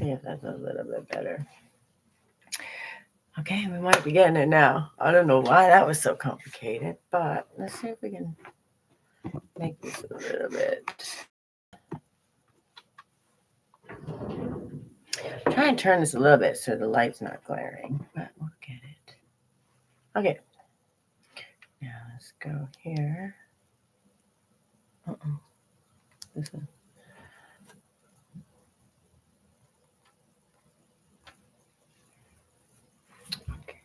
see if that's a little bit better. Okay, we might be getting it now. I don't know why that was so complicated, but let's see if we can make this a little bit. Try and turn this a little bit so the light's not glaring, but we'll get it. Okay. Now let's go here. This one. Okay.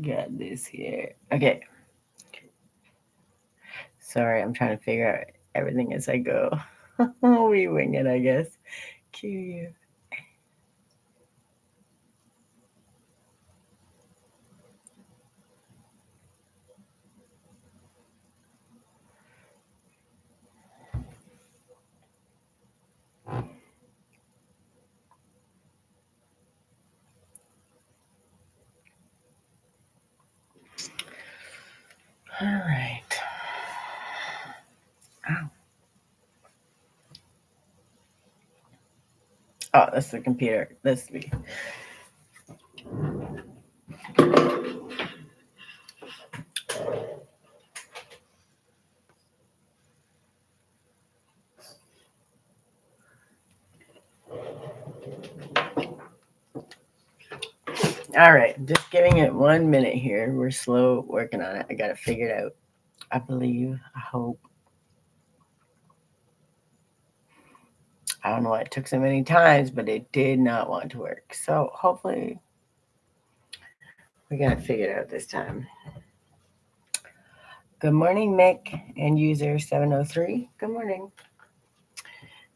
Got this here. Okay. Sorry, I'm trying to figure out everything as I go. We wing it, I guess. Cue you. All right. Ow. Oh, that's the computer. Let's see. All right, just giving it 1 minute here. We're slow working on it. I got it figured out. I believe. I hope. I don't know why it took so many times, but it did not want to work. So hopefully we got it figured out this time. Good morning, Mick and user 703. Good morning.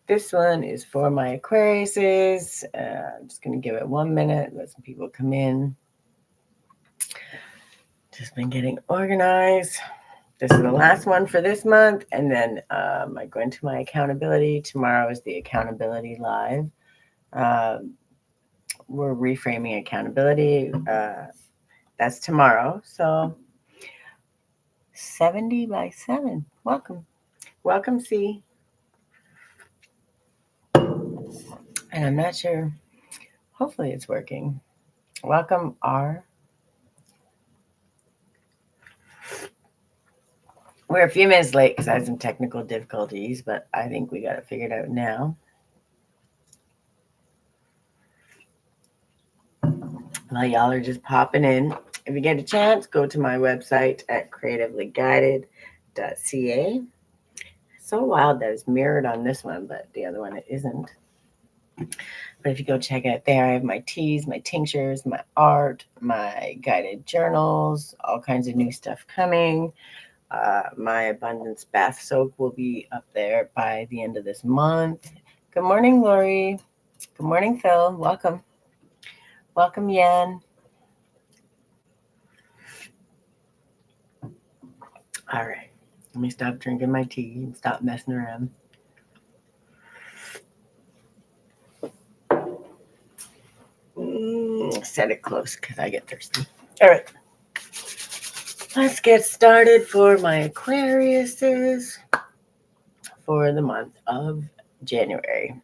This one is for my Aquariuses. I'm just going to give it 1 minute, let some people come in. Just been getting organized. This is the last one for this month, and then I go into my accountability. Tomorrow is the accountability live. We're reframing accountability. That's tomorrow. So 70 by 7. Welcome. Welcome, C. And I'm not sure. Hopefully it's working. Welcome, R. We're a few minutes late because I had some technical difficulties, but I think we got it figured out now. While y'all are just popping in, if you get a chance, go to my website at creativelyguided.ca. It's so wild that it's mirrored on this one, but the other one it isn't. But if you go check it out there, I have my teas, my tinctures, my art, my guided journals, all kinds of new stuff coming. My abundance bath soap will be up there by the end of this month. Good morning, Lori. Good morning, Phil. Welcome. Welcome, Yan. All right. Let me stop drinking my tea and stop messing around. Set it close because I get thirsty. All right. Let's get started for my Aquariuses for the month of January.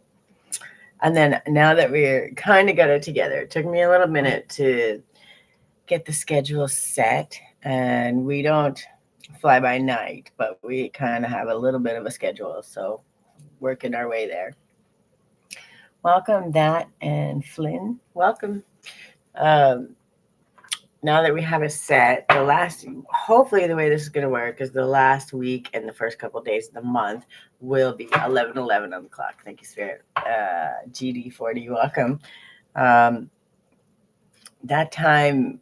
And then now that we're kind of got it together, it took me a little minute to get the schedule set. And we don't fly by night, but we kind of have a little bit of a schedule. So working our way there. Welcome, Dat and Flynn. Welcome. Now that we have it set, hopefully the way this is going to work is the last week and the first couple of days of the month will be 11:11 on the clock. Thank you, Spirit. GD40, welcome. That time,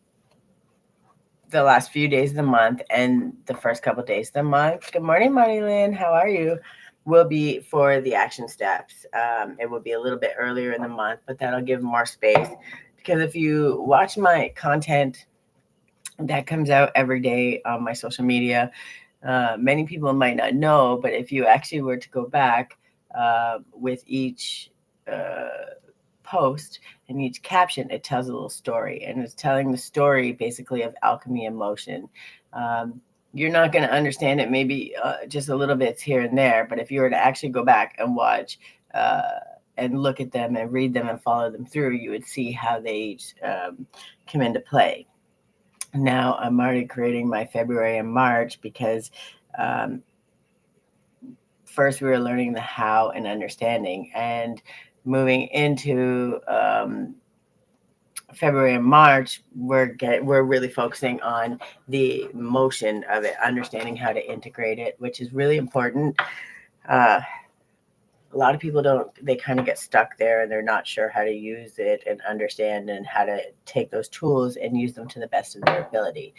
the last few days of the month and the first couple of days of the month. Good morning, Marty Lynn. How are you? will be for the action steps. It will be a little bit earlier in the month, but that'll give more space. Because if you watch my content that comes out every day on my social media, many people might not know, but if you actually were to go back with each post and each caption, it tells a little story, and it's telling the story basically of alchemy and motion. You're not going to understand it maybe just a little bits here and there, but if you were to actually go back and watch and look at them and read them and follow them through, you would see how they each come into play. Now I'm already creating my February and March because first we were learning the how and understanding, and moving into February and March, we're really focusing on the motion of it, understanding how to integrate it, which is really important. A lot of people they kind of get stuck there and they're not sure how to use it and understand and how to take those tools and use them to the best of their ability.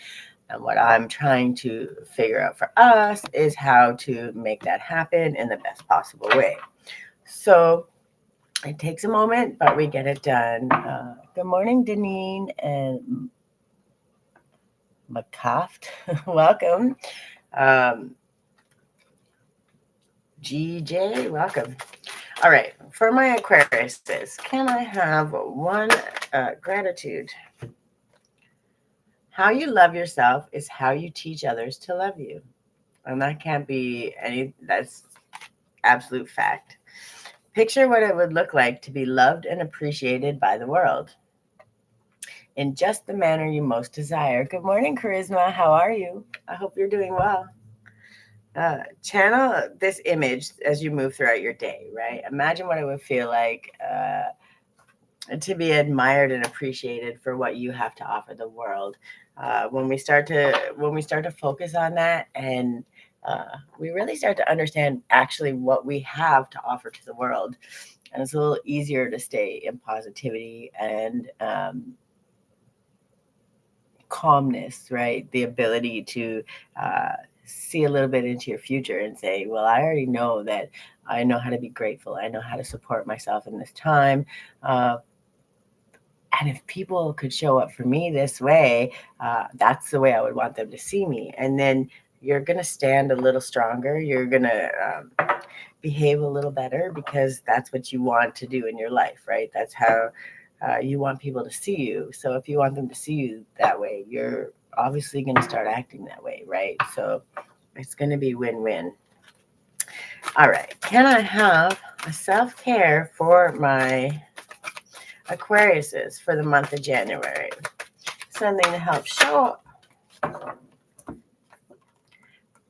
And what I'm trying to figure out for us is how to make that happen in the best possible way. So it takes a moment, but we get it done. Good morning, Deneen and McCoft. Welcome. GJ, welcome. All right, for my Aquariuses, can I have one gratitude? How you love yourself is how you teach others to love you. And that can't be that's absolute fact. Picture what it would look like to be loved and appreciated by the world in just the manner you most desire. Good morning, Charisma. How are you? I hope you're doing well. Channel this image as you move throughout your day, right? Imagine what it would feel like to be admired and appreciated for what you have to offer the world. When we start to focus on that, and we really start to understand actually what we have to offer to the world, and it's a little easier to stay in positivity and calmness, right? The ability to see a little bit into your future and say, well, I already know that I know how to be grateful. I know how to support myself in this time. And if people could show up for me this way, that's the way I would want them to see me. And then you're going to stand a little stronger. You're going to behave a little better because that's what you want to do in your life, right? That's how you want people to see you. So if you want them to see you that way, you're obviously going to start acting that way, right? So it's going to be win-win. All right. Can I have a self-care for my Aquariuses for the month of January? Something to help show up.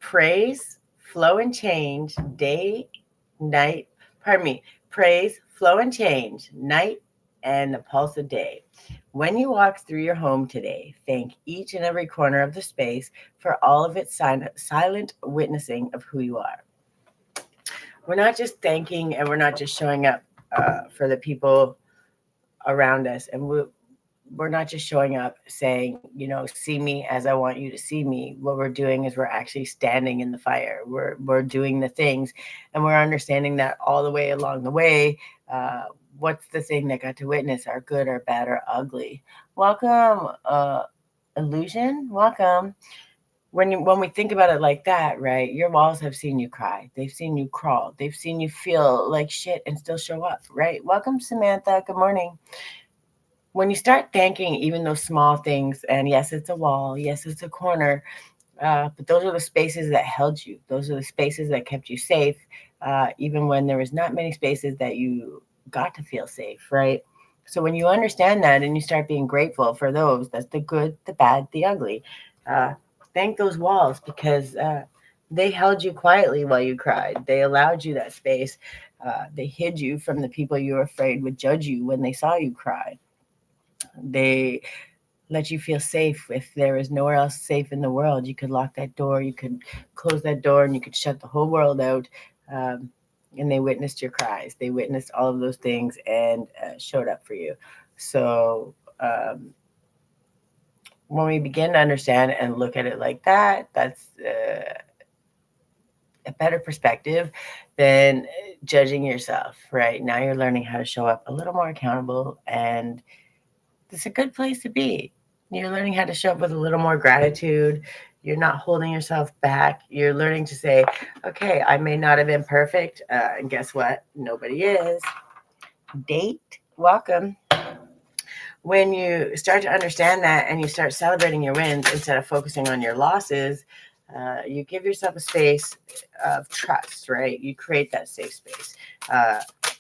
Praise, flow, and change, day, night, praise, flow, and change, night, and the pulse of day. When you walk through your home today, thank each and every corner of the space for all of its silent witnessing of who you are. We're not just thanking and we're not just showing up for the people around us, and we're not just showing up saying, see me as I want you to see me. What we're doing is we're actually standing in the fire. We're doing the things, and we're understanding that all the way along the way. What's the thing that got to witness our good or bad or ugly? Welcome, Illusion. Welcome. When we think about it like that, right? Your walls have seen you cry. They've seen you crawl. They've seen you feel like shit and still show up, right? Welcome, Samantha. Good morning. When you start thanking even those small things, and yes, it's a wall, yes, it's a corner, but those are the spaces that held you. Those are the spaces that kept you safe, even when there was not many spaces that you got to feel safe, right? So when you understand that and you start being grateful for those, that's the good, the bad, the ugly. Thank those walls because they held you quietly while you cried. They allowed you that space. They hid you from the people you were afraid would judge you when they saw you cry. They let you feel safe. If there is nowhere else safe in the world, you could lock that door, you could close that door, and you could shut the whole world out. And they witnessed your cries. They witnessed all of those things and showed up for you. So when we begin to understand and look at it like that, a better perspective than judging yourself, right? Now you're learning how to show up a little more accountable, and it's a good place to be. You're learning how to show up with a little more gratitude. You're not holding yourself back. You're learning to say, okay, I may not have been perfect. And guess what? Nobody is. Date, welcome. When you start to understand that and you start celebrating your wins instead of focusing on your losses, you give yourself a space of trust, right? You create that safe space.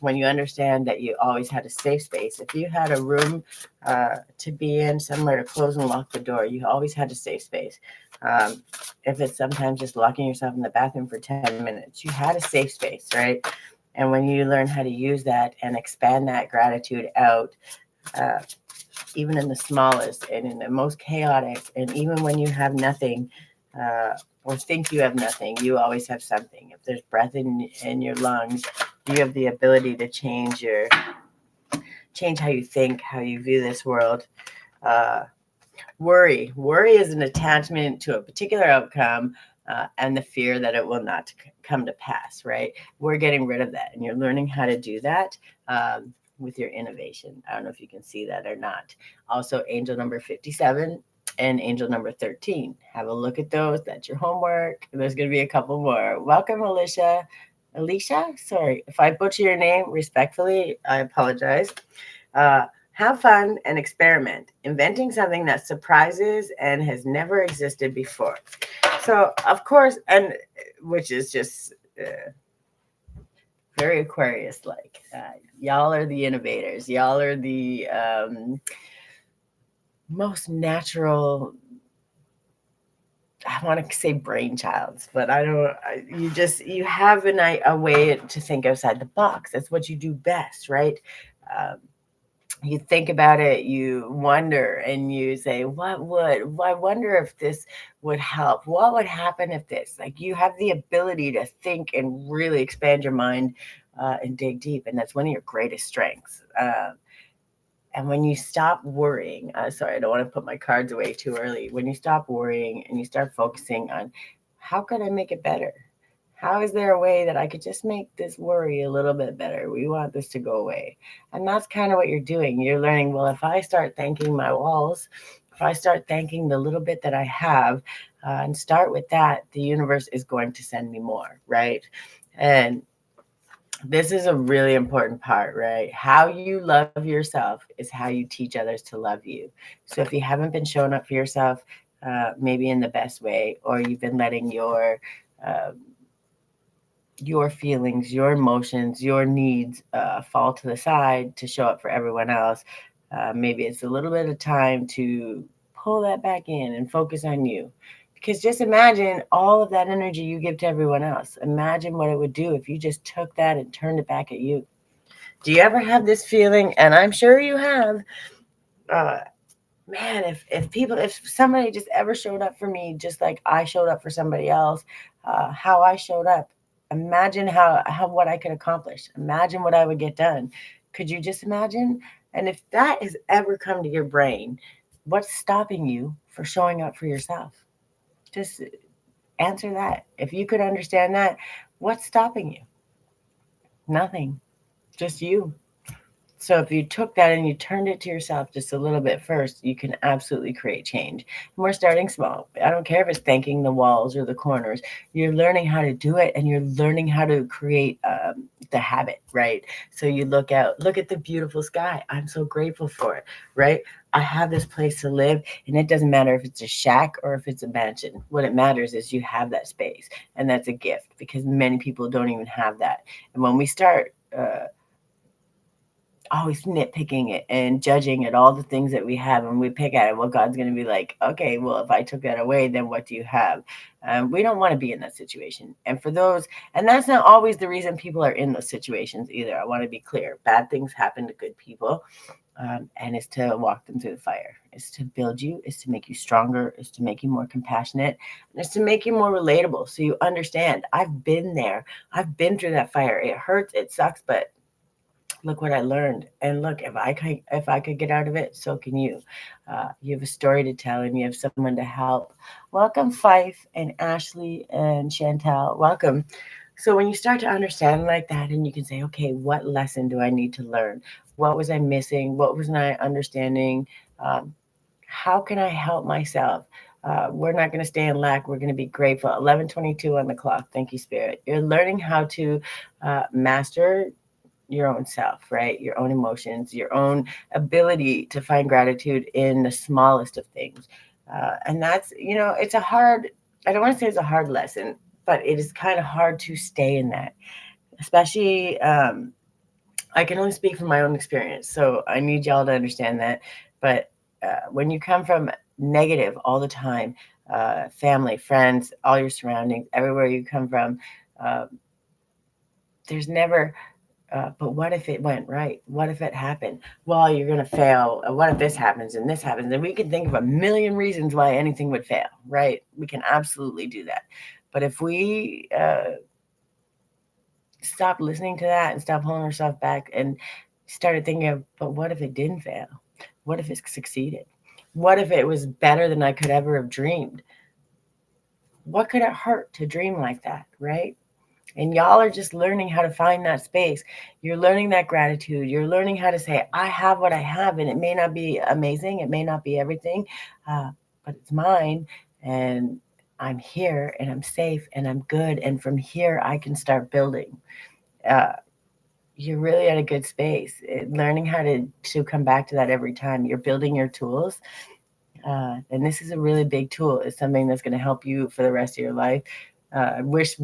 When you understand that you always had a safe space, if you had a room to be in, somewhere to close and lock the door, you always had a safe space. If it's sometimes just locking yourself in the bathroom for 10 minutes, you had a safe space, right? And when you learn how to use that and expand that gratitude out, even in the smallest and in the most chaotic, and even when you have nothing or think you have nothing, you always have something. If there's breath in your lungs, you have the ability to change how you think, how you view this world. Worry is an attachment to a particular outcome and the fear that it will not come to pass, right? We're getting rid of that, and you're learning how to do that with your innovation. I don't know if you can see that or not. Also, angel number 57 and angel number 13. Have a look at those. That's your homework. There's going to be a couple more. Welcome, Alicia. Sorry. If I butcher your name respectfully, I apologize. Have fun and experiment, inventing something that surprises and has never existed before. So, of course, and which is just very Aquarius-like. Y'all are the innovators. Y'all are the most natural. I want to say brainchilds, but I don't. You have a way to think outside the box. That's what you do best, right? You think about it, you wonder, and you say, I wonder if this would help. What would happen if this? Like, you have the ability to think and really expand your mind and dig deep, and that's one of your greatest strengths. And when you stop worrying, sorry, I don't want to put my cards away too early. When you stop worrying and you start focusing on how can I make it better? How is there a way that I could just make this worry a little bit better? We want this to go away. And that's kind of what you're doing. You're learning, well, if I start thanking my walls, if I start thanking the little bit that I have and start with that, the universe is going to send me more, right? And this is a really important part, right? How you love yourself is how you teach others to love you. So if you haven't been showing up for yourself, maybe in the best way, or you've been letting your feelings, your emotions, your needs fall to the side to show up for everyone else, maybe it's a little bit of time to pull that back in and focus on you. Because just imagine all of that energy you give to everyone else. Imagine what it would do if you just took that and turned it back at you. Do you ever have this feeling? And I'm sure you have. Man, if somebody just ever showed up for me, just like I showed up for somebody else, how I showed up, imagine how what I could accomplish. Imagine what I would get done. Could you just imagine? And if that has ever come to your brain, what's stopping you for showing up for yourself? Just answer that. If you could understand that, what's stopping you? Nothing. Just you. So if you took that and you turned it to yourself just a little bit first, you can absolutely create change. And we're starting small. I don't care if it's thanking the walls or the corners. You're learning how to do it, and you're learning how to create the habit, right? So you look at the beautiful sky. I'm so grateful for it, right? I have this place to live, and it doesn't matter if it's a shack or if it's a mansion. What it matters is you have that space, and that's a gift because many people don't even have that. And when we start always nitpicking it and judging at all the things that we have, and we pick at it, well, God's going to be like, okay, well, if I took that away, then what do you have? We don't want to be in that situation. And for those, and that's not always the reason people are in those situations either. I want to be clear. Bad things happen to good people. And it's to walk them through the fire. It's to build you. It's to make you stronger. It's to make you more compassionate. And it's to make you more relatable. So you understand, I've been there. I've been through that fire. It hurts. It sucks. But look what I learned. And look, if I could get out of it, so can you. You have a story to tell and you have someone to help. Welcome, Fife and Ashley and Chantel. Welcome. So when you start to understand like that, and you can say, okay, what lesson do I need to learn? What was I missing? What was I understanding? Um, how can I help myself? We're not going to stay in lack. We're going to be grateful. 11:22 on the clock. Thank you, Spirit. You're learning how to master your own self, right? Your own emotions, your own ability to find gratitude in the smallest of things. And that's, it's a hard, I don't want to say it's a hard lesson, but it is kind of hard to stay in that, especially, I can only speak from my own experience. So I need y'all to understand that. But when you come from negative all the time, family, friends, all your surroundings, everywhere you come from, uh, there's never but what if it went right? What if it happened? Well, you're going to fail. What if this happens and this happens? And we can think of a million reasons why anything would fail, right? We can absolutely do that. But if we stop listening to that and stop holding ourselves back and started thinking of, but what if it didn't fail? What if it succeeded? What if it was better than I could ever have dreamed? What could it hurt to dream like that, right? And y'all are just learning how to find that space. You're learning that gratitude. You're learning how to say, I have what I have, and it may not be amazing. It may not be everything, but it's mine. And I'm here and I'm safe and I'm good. And from here, I can start building. Uh, you're really at a good space. Learning how to come back to that every time. You're building your tools. And this is a really big tool. It's something that's going to help you for the rest of your life. I wish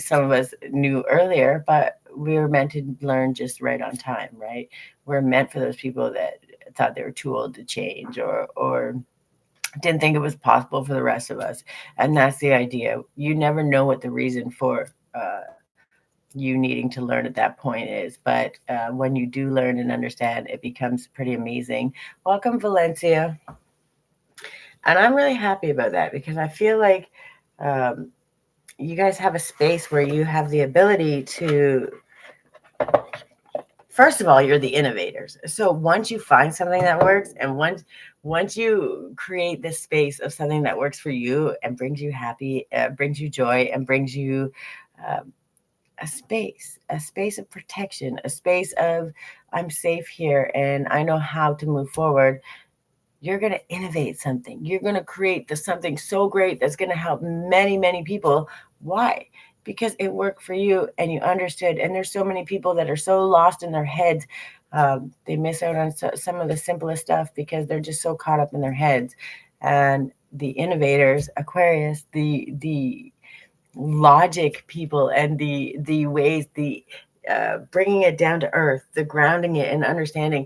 some of us knew earlier, but we were meant to learn just right on time, right? We're meant for those people that thought they were too old to change or didn't think it was possible for the rest of us. And that's the idea. You never know what the reason for you needing to learn at that point is. But when you do learn and understand, it becomes pretty amazing. Welcome, Valencia. And I'm really happy about that because I feel like you guys have a space where you have the ability to, first of all, you're the innovators. So once you find something that works and once you create this space of something that works for you and brings you happy, brings you joy and brings you um, a space of protection, a space of I'm safe here and I know how to move forward. You're going to innovate something. You're going to create something so great that's going to help many, many people. Why? Because it worked for you and you understood. And there's so many people that are so lost in their heads. They miss out on some of the simplest stuff because they're just so caught up in their heads. And the innovators, Aquarius, the logic people and the ways, the bringing it down to earth, the grounding it and understanding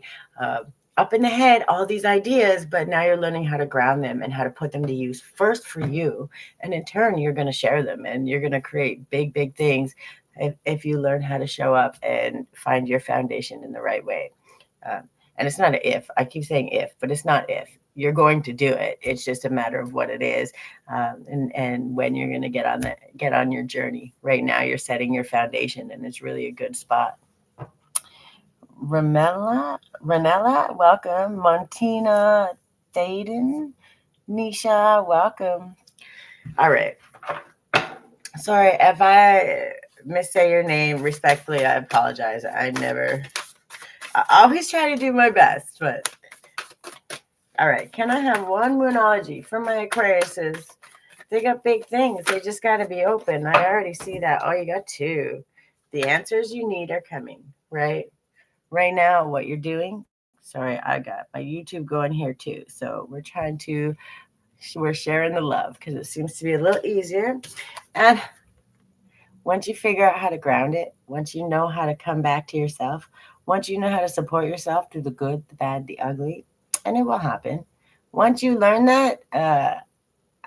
up in the head, all these ideas, but now you're learning how to ground them and how to put them to use first for you. And in turn, you're going to share them and you're going to create big, big things if you learn how to show up and find your foundation in the right way. And it's not an if. I keep saying if, but it's not if. You're going to do it. It's just a matter of what it is, and when you're going to get on your journey. Right now, you're setting your foundation, and it's really a good spot. Ranella, welcome. Montina, Thaden, Nisha, welcome. All right. Sorry if I missay your name. Respectfully, I apologize. I always try to do my best, but all right. Can I have one Moonology for my Aquariuses? They got big things. They just got to be open. I already see that. Oh, you got two. The answers you need are coming, right? Right now, what you're doing. Sorry, I got my YouTube going here too. So we're sharing the love because it seems to be a little easier. And once you figure out how to ground it, once you know how to come back to yourself, once you know how to support yourself through the good, the bad, the ugly, and it will happen. Once you learn that,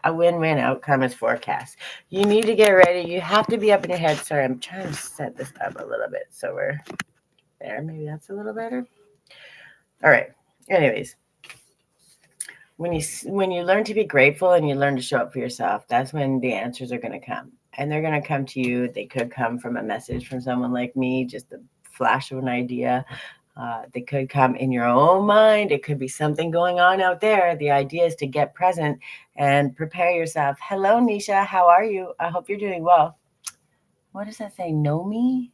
a win-win outcome is forecast. You need to get ready. You have to be up in your head. Sorry, I'm trying to set this up a little bit so we're there. Maybe that's a little better. All right. Anyways, when you learn to be grateful and you learn to show up for yourself, that's when the answers are going to come. And they're going to come to you. They could come from a message from someone like me, just a flash of an idea. They could come in your own mind. It could be something going on out there. The idea is to get present and prepare yourself. Hello, Nisha. How are you? I hope you're doing well. What does that say? Know me?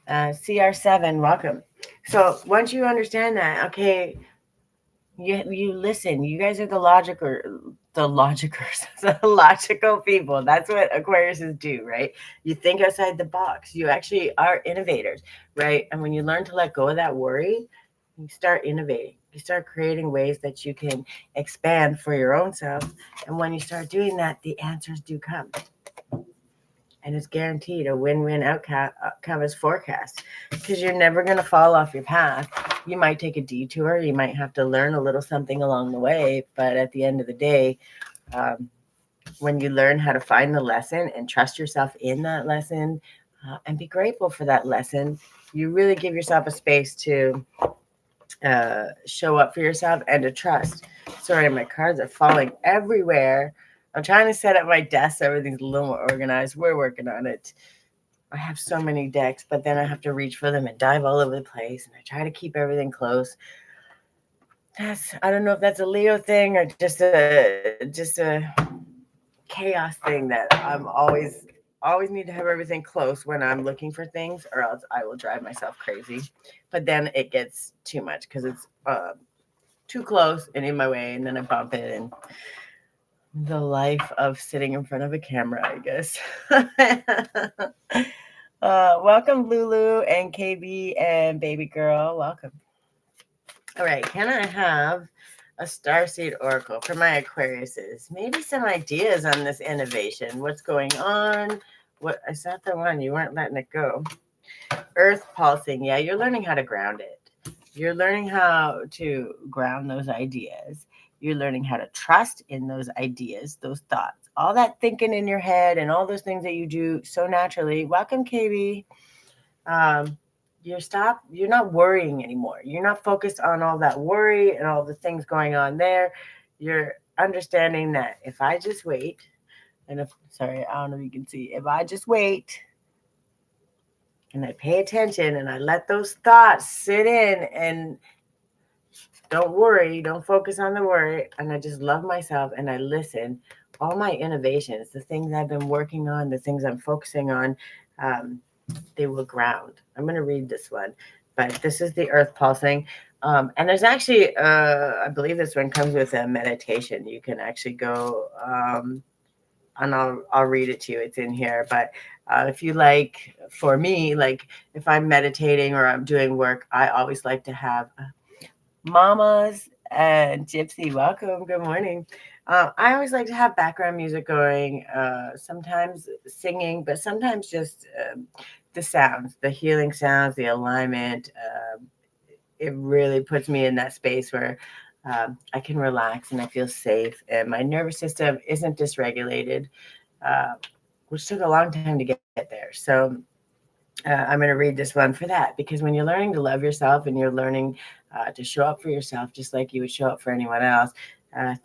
CR7, welcome. So once you understand that, okay, you listen. You guys are the logicers, the logical people. That's what Aquariuses do, right? You think outside the box. You actually are innovators, right? And when you learn to let go of that worry, you start innovating. You start creating ways that you can expand for your own self. And when you start doing that, the answers do come. And it's guaranteed a win-win outcome is forecast, because you're never going to fall off your path. You might take a detour. You might have to learn a little something along the way. But at the end of the day, when you learn how to find the lesson and trust yourself in that lesson and be grateful for that lesson, you really give yourself a space to show up for yourself and to trust. Sorry, my cards are falling everywhere. I'm trying to set up my desk so everything's a little more organized. We're working on it. I have so many decks, but then I have to reach for them and dive all over the place. And I try to keep everything close. I don't know if that's a Leo thing or just a chaos thing that I'm always need to have everything close when I'm looking for things, or else I will drive myself crazy. But then it gets too much because it's too close and in my way, and then I bump it, and the life of sitting in front of a camera, I guess. Welcome, Lulu and KB and baby girl. Welcome. All right, can I have a starseed oracle for my Aquariuses? Maybe some ideas on this innovation. What's going on? What is that the one? You weren't letting it go. Earth pulsing. Yeah, you're learning how to ground it. You're learning how to ground those ideas. You're learning how to trust in those ideas, those thoughts, all that thinking in your head and all those things that you do so naturally. Welcome, KB. You're not worrying anymore. You're not focused on all that worry and all the things going on there. You're understanding that if I just wait, and I don't know if you can see, if I just wait and I pay attention and I let those thoughts sit in and don't worry, don't focus on the worry, and I just love myself and I listen, all my innovations, the things I've been working on, the things I'm focusing on, they will ground. I'm going to read this one, but this is the earth pulsing. And there's actually, I believe this one comes with a meditation. You can actually go, and I'll read it to you. It's in here. But if you like, for me, like if I'm meditating or I'm doing work, I always like to have mamas and Gypsy. Welcome. Good morning. I always like to have background music going, sometimes singing, but sometimes just the sounds, the healing sounds, the alignment. It really puts me in that space where I can relax and I feel safe, and my nervous system isn't dysregulated, which took a long time to get there. So I'm going to read this one for that, because when you're learning to love yourself and you're learning to show up for yourself just like you would show up for anyone else,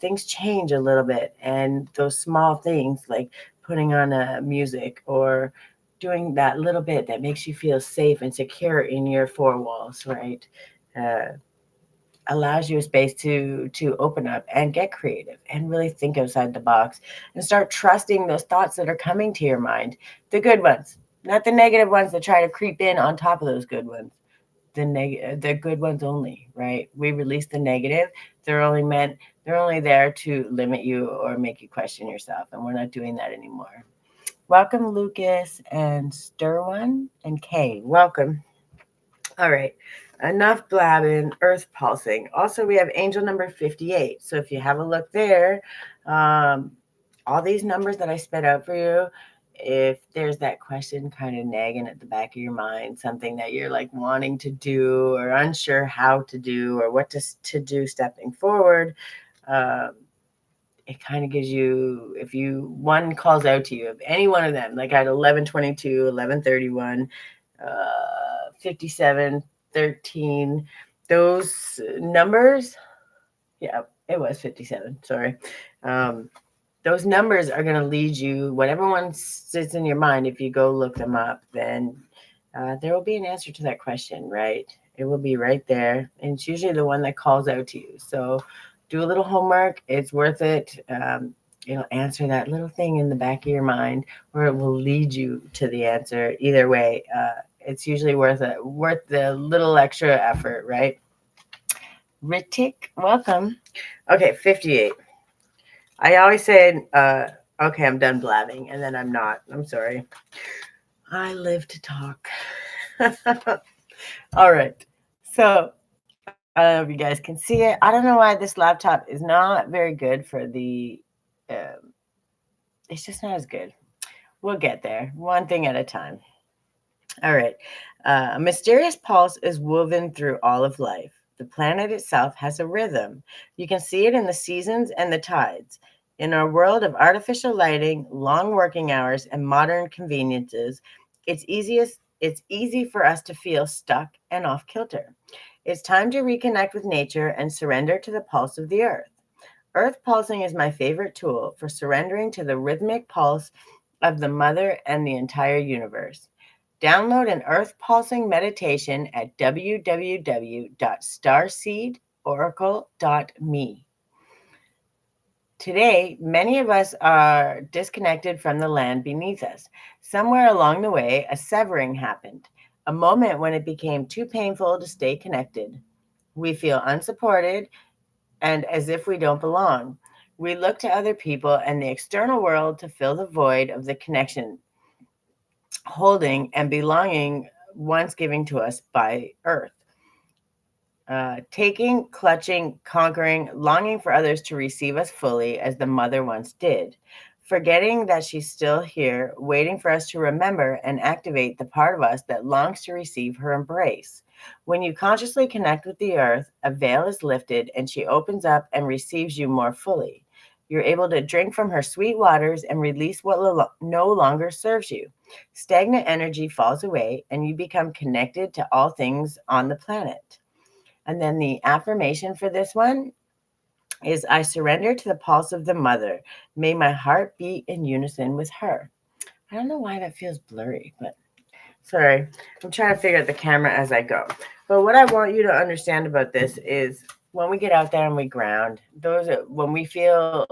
things change a little bit. And those small things like putting on a music or doing that little bit that makes you feel safe and secure in your four walls, right? Allows you a space to open up and get creative and really think outside the box and start trusting those thoughts that are coming to your mind, the good ones, not the negative ones that try to creep in on top of those good ones. The good ones only, right? We release the negative. They're only there to limit you or make you question yourself, and we're not doing that anymore. Welcome, Lucas and Sturwan and Kay. Welcome. All right. Enough blabbing, earth pulsing. Also, we have angel number 58. So if you have a look there, all these numbers that I spit out for you, if there's that question kind of nagging at the back of your mind, something that you're like wanting to do or unsure how to do or what to do stepping forward, it kind of gives you, if one calls out to you, if any one of them, like I had 1122, 1131, 57, 13, those numbers, yeah, it was 57, sorry. Those numbers are going to lead you, whatever one sits in your mind, if you go look them up, then there will be an answer to that question, right? It will be right there. And it's usually the one that calls out to you. So do a little homework. It's worth it. It'll answer that little thing in the back of your mind, or it will lead you to the answer. Either way, it's usually worth the little extra effort, right? Ritik, welcome. Okay, 58. I always say, okay, I'm done blabbing, and then I'm not. I'm sorry. I live to talk. All right. So I don't know if you guys can see it. I don't know why this laptop is not very good for the. It's just not as good. We'll get there, one thing at a time. All right. A mysterious pulse is woven through all of life. The planet itself has a rhythm. You can see it in the seasons and the tides. In our world of artificial lighting, long working hours, and modern conveniences, it's easy for us to feel stuck and off kilter. It's time to reconnect with nature and surrender to the pulse of the earth. Earth pulsing is my favorite tool for surrendering to the rhythmic pulse of the mother and the entire universe. Download an earth pulsing meditation at www.starseedoracle.me. Today, many of us are disconnected from the land beneath us. Somewhere along the way, a severing happened, a moment when it became too painful to stay connected. We feel unsupported and as if we don't belong. We look to other people and the external world to fill the void of the connection, holding and belonging once given to us by Earth. Taking, clutching, conquering, longing for others to receive us fully as the mother once did. Forgetting that she's still here, waiting for us to remember and activate the part of us that longs to receive her embrace. When you consciously connect with the earth, a veil is lifted and she opens up and receives you more fully. You're able to drink from her sweet waters and release what no longer serves you. Stagnant energy falls away and you become connected to all things on the planet. And then the affirmation for this one is I surrender to the pulse of the mother. May my heart beat in unison with her. I don't know why that feels blurry, but sorry. I'm trying to figure out the camera as I go. But what I want you to understand about this is when we get out there and we ground, when we feel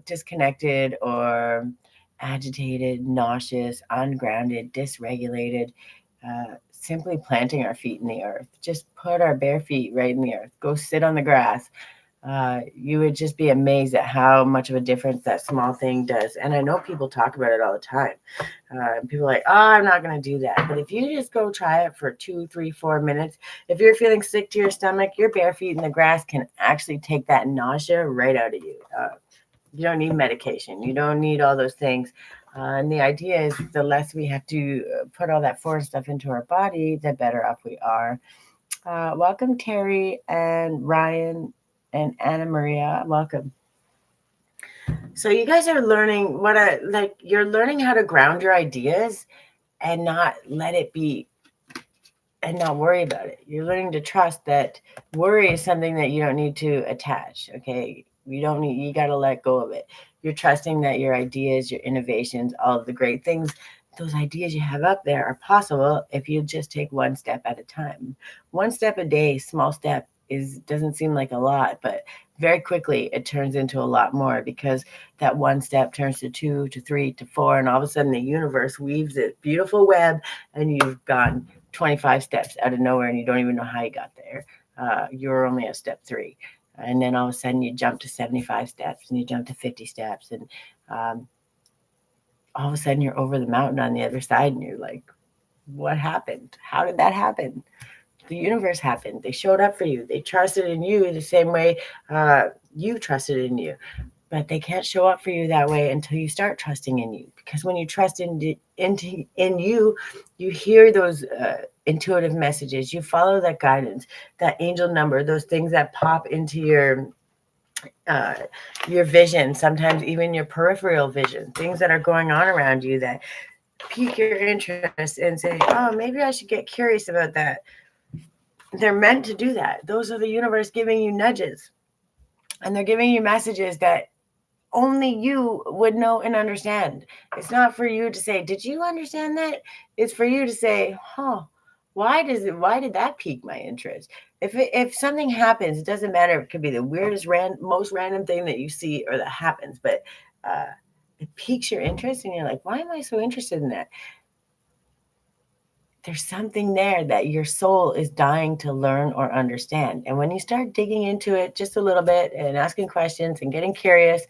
disconnected or agitated, nauseous, ungrounded, dysregulated, simply planting our feet in the earth. Just put our bare feet right in the earth. Go sit on the grass. You would just be amazed at how much of a difference that small thing does. And I know people talk about it all the time. People are like, oh, I'm not going to do that. But if you just go try it for 2, 3, 4 minutes, if you're feeling sick to your stomach, your bare feet in the grass can actually take that nausea right out of you. You don't need medication. You don't need all those things. And the idea is the less we have to put all that foreign stuff into our body, the better off we are. Welcome, Terry and Ryan and Anna Maria. Welcome. So you guys are learning you're learning how to ground your ideas and not let it be and not worry about it. You're learning to trust that worry is something that you don't need to attach. Okay. You got to let go of it. You're trusting that your ideas, your innovations, all of the great things, those ideas you have up there are possible if you just take one step at a time. One step a day, small step doesn't seem like a lot, but very quickly it turns into a lot more because that one step turns to 2 to 3 to 4, and all of a sudden the universe weaves a beautiful web and you've gone 25 steps out of nowhere and you don't even know how you got there. You're only at step 3. And then all of a sudden you jump to 75 steps and you jump to 50 steps. And all of a sudden you're over the mountain on the other side and you're like, what happened? How did that happen? The universe happened. They showed up for you. They trusted in you the same way you trusted in you. But they can't show up for you that way until you start trusting in you. Because when you trust in you, you hear those intuitive messages. You follow that guidance, that angel number, those things that pop into your vision, sometimes even your peripheral vision, things that are going on around you that pique your interest and say, oh, maybe I should get curious about that. They're meant to do that. Those are the universe giving you nudges. And they're giving you messages that only you would know and understand. It's not for you to say, did you understand that? It's for you to say, why did that pique my interest? If something happens, it doesn't matter. It could be the weirdest, most random thing that you see or that happens, but it piques your interest and you're like, why am I so interested in that? There's something there that your soul is dying to learn or understand. And when you start digging into it just a little bit and asking questions and getting curious,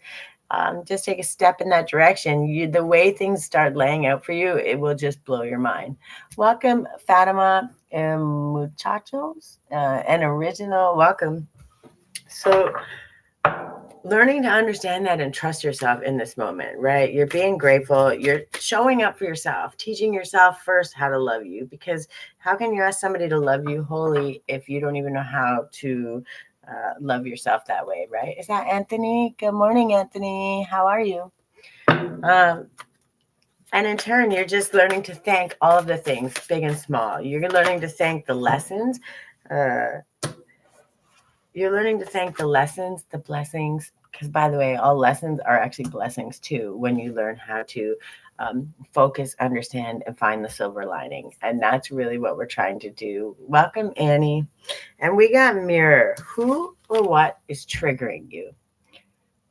just take a step in that direction. The way things start laying out for you, it will just blow your mind. Welcome, Fatima and Muchachos, an original welcome. So, learning to understand that and trust yourself in this moment, right? You're being grateful. You're showing up for yourself, teaching yourself first how to love you, because how can you ask somebody to love you wholly if you don't even know how to love yourself that way, right? Is that Anthony? Good morning, Anthony. How are you? And in turn, you're just learning to thank all of the things, big and small. You're learning to thank the lessons. You're learning to thank the lessons, the blessings, because by the way, all lessons are actually blessings too when you learn how to focus, understand, and find the silver lining. And that's really what we're trying to do. Welcome, Annie. And we got mirror. Who or what is triggering you?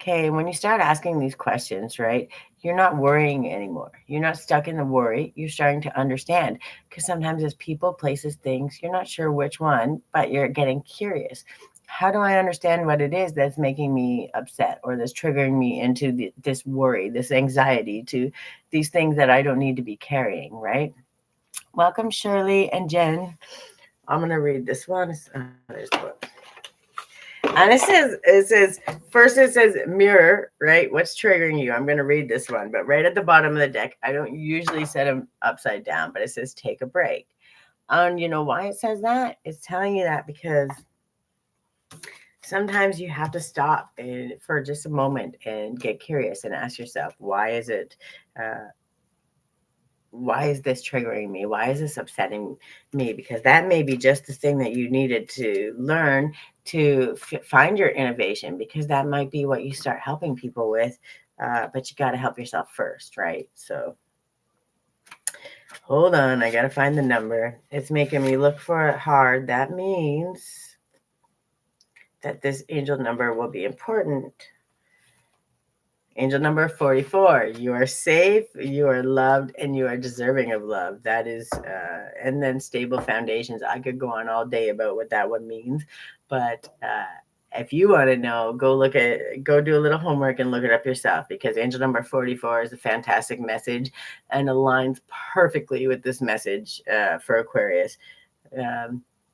Okay, when you start asking these questions, right, you're not worrying anymore. You're not stuck in the worry. You're starting to understand, because sometimes as people, places, things, you're not sure which one, but you're getting curious. How do I understand what it is that's making me upset or that's triggering me into this worry, this anxiety, to these things that I don't need to be carrying, right? Welcome, Shirley and Jen. I'm going to read this one. There's the book. And first it says mirror, right? What's triggering you? I'm going to read this one, but right at the bottom of the deck, I don't usually set them upside down, but it says take a break. And you know why it says that? It's telling you that because sometimes you have to stop for just a moment and get curious and ask yourself, why is this triggering me? Why is this upsetting me? Because that may be just the thing that you needed to learn to find your innovation, because that might be what you start helping people with. But you got to help yourself first, right? So hold on. I got to find the number. It's making me look for it hard. That means that this angel number will be important. Angel number 44, you are safe, you are loved, and you are deserving of love. That is, and then stable foundations. I could go on all day about what that one means, but if you want to know, go do a little homework and look it up yourself, because angel number 44 is a fantastic message and aligns perfectly with this message for Aquarius.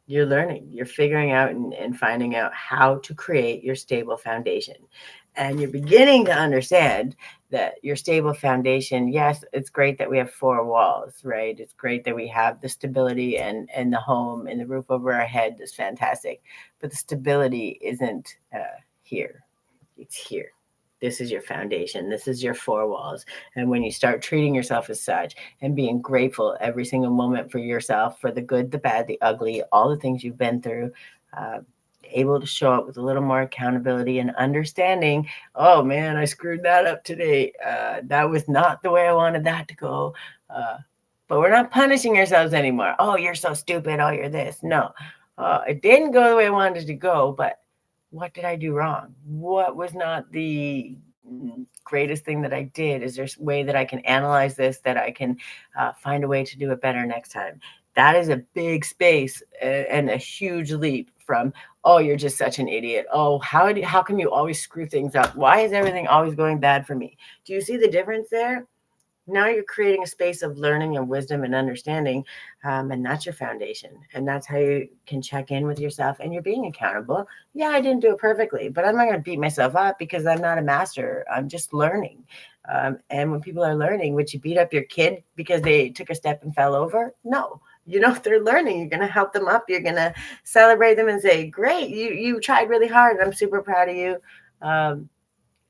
You're learning, you're figuring out and finding out how to create your stable foundation. And you're beginning to understand that your stable foundation, yes, it's great that we have four walls, right? It's great that we have the stability and the home and the roof over our head is fantastic. But the stability isn't here. It's here. This is your foundation. This is your four walls. And when you start treating yourself as such and being grateful every single moment for yourself, for the good, the bad, the ugly, all the things you've been through, able to show up with a little more accountability and understanding, oh man, I screwed that up today. That was not the way I wanted that to go. But we're not punishing ourselves anymore. Oh, you're so stupid. Oh, you're this. No, it didn't go the way I wanted it to go, but what did I do wrong? What was not the greatest thing that I did? Is there a way that I can analyze this, that I can find a way to do it better next time? That is a big space and a huge leap from, oh, you're just such an idiot. Oh, how come you always screw things up? Why is everything always going bad for me? Do you see the difference there? Now you're creating a space of learning and wisdom and understanding, and that's your foundation. And that's how you can check in with yourself, and you're being accountable. Yeah, I didn't do it perfectly, but I'm not going to beat myself up because I'm not a master. I'm just learning. And when people are learning, would you beat up your kid because they took a step and fell over? No. If they're learning, you're going to help them up. You're going to celebrate them and say, great, you tried really hard. I'm super proud of you. And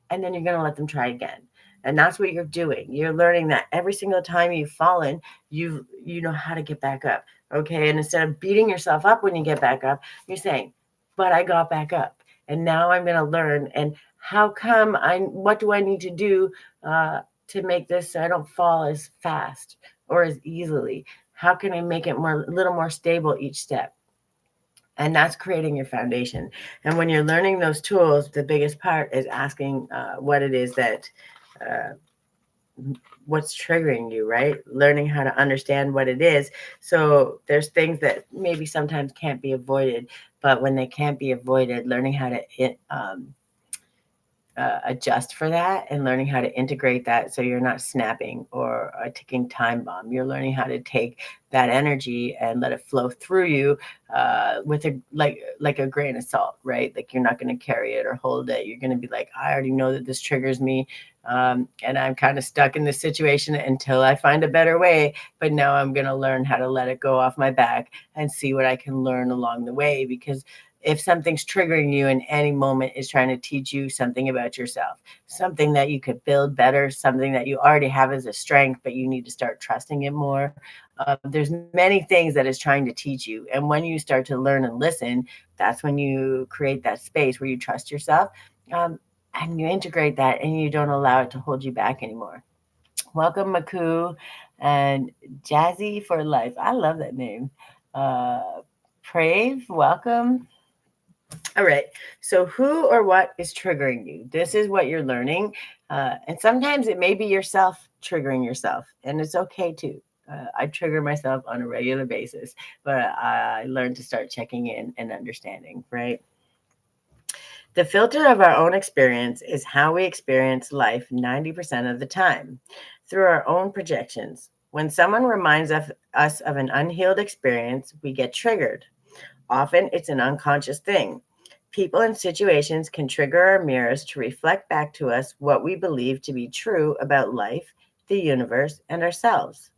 then you're going to let them try again. And that's what you're doing. You're learning that every single time you've fallen, you know how to get back up. Okay. And instead of beating yourself up when you get back up, you're saying, but I got back up. And now I'm going to learn and How come what do I need to do to make this so I don't fall as fast or as easily? How can I make it a little more stable each step? And that's creating your foundation. And when you're learning those tools, the biggest part is asking what it is that uh, what's triggering you, right? Learning how to understand what it is. So there's things that maybe sometimes can't be avoided, but when they can't be avoided, learning how to adjust for that and learning how to integrate that so you're not snapping or a ticking time bomb. You're learning how to take that energy and let it flow through you with a like a grain of salt, right? Like you're not going to carry it or hold it. You're going to be like, I already know that this triggers me, and I'm kind of stuck in this situation until I find a better way. But now I'm going to learn how to let it go off my back and see what I can learn along the way, because if something's triggering you in any moment is trying to teach you something about yourself, something that you could build better, something that you already have as a strength, but you need to start trusting it more. There's many things that is trying to teach you. And when you start to learn and listen, that's when you create that space where you trust yourself, and you integrate that and you don't allow it to hold you back anymore. Welcome, Maku and Jazzy for Life. I love that name. Prave, welcome. All right. So, who or what is triggering you? This is what you're learning. And sometimes it may be yourself triggering yourself, and it's okay too. I trigger myself on a regular basis, but I learned to start checking in and understanding, right? The filter of our own experience is how we experience life 90% of the time through our own projections. When someone reminds us of an unhealed experience, we get triggered. Often it's an unconscious thing. People and situations can trigger our mirrors to reflect back to us what we believe to be true about life, the universe, and ourselves.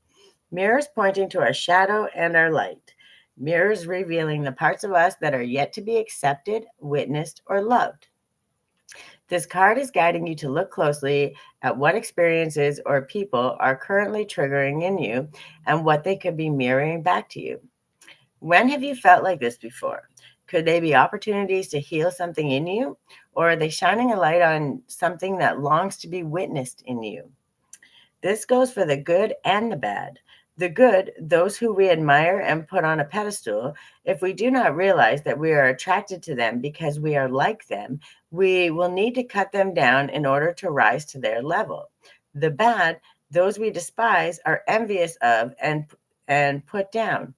Mirrors pointing to our shadow and our light. Mirrors revealing the parts of us that are yet to be accepted, witnessed, or loved. This card is guiding you to look closely at what experiences or people are currently triggering in you and what they could be mirroring back to you. When have you felt like this before? Could they be opportunities to heal something in you, or are they shining a light on something that longs to be witnessed in you? This goes for the good and the bad. The good, those who we admire and put on a pedestal, if we do not realize that we are attracted to them because we are like them, we will need to cut them down in order to rise to their level. The bad, those we despise, are envious of and put down.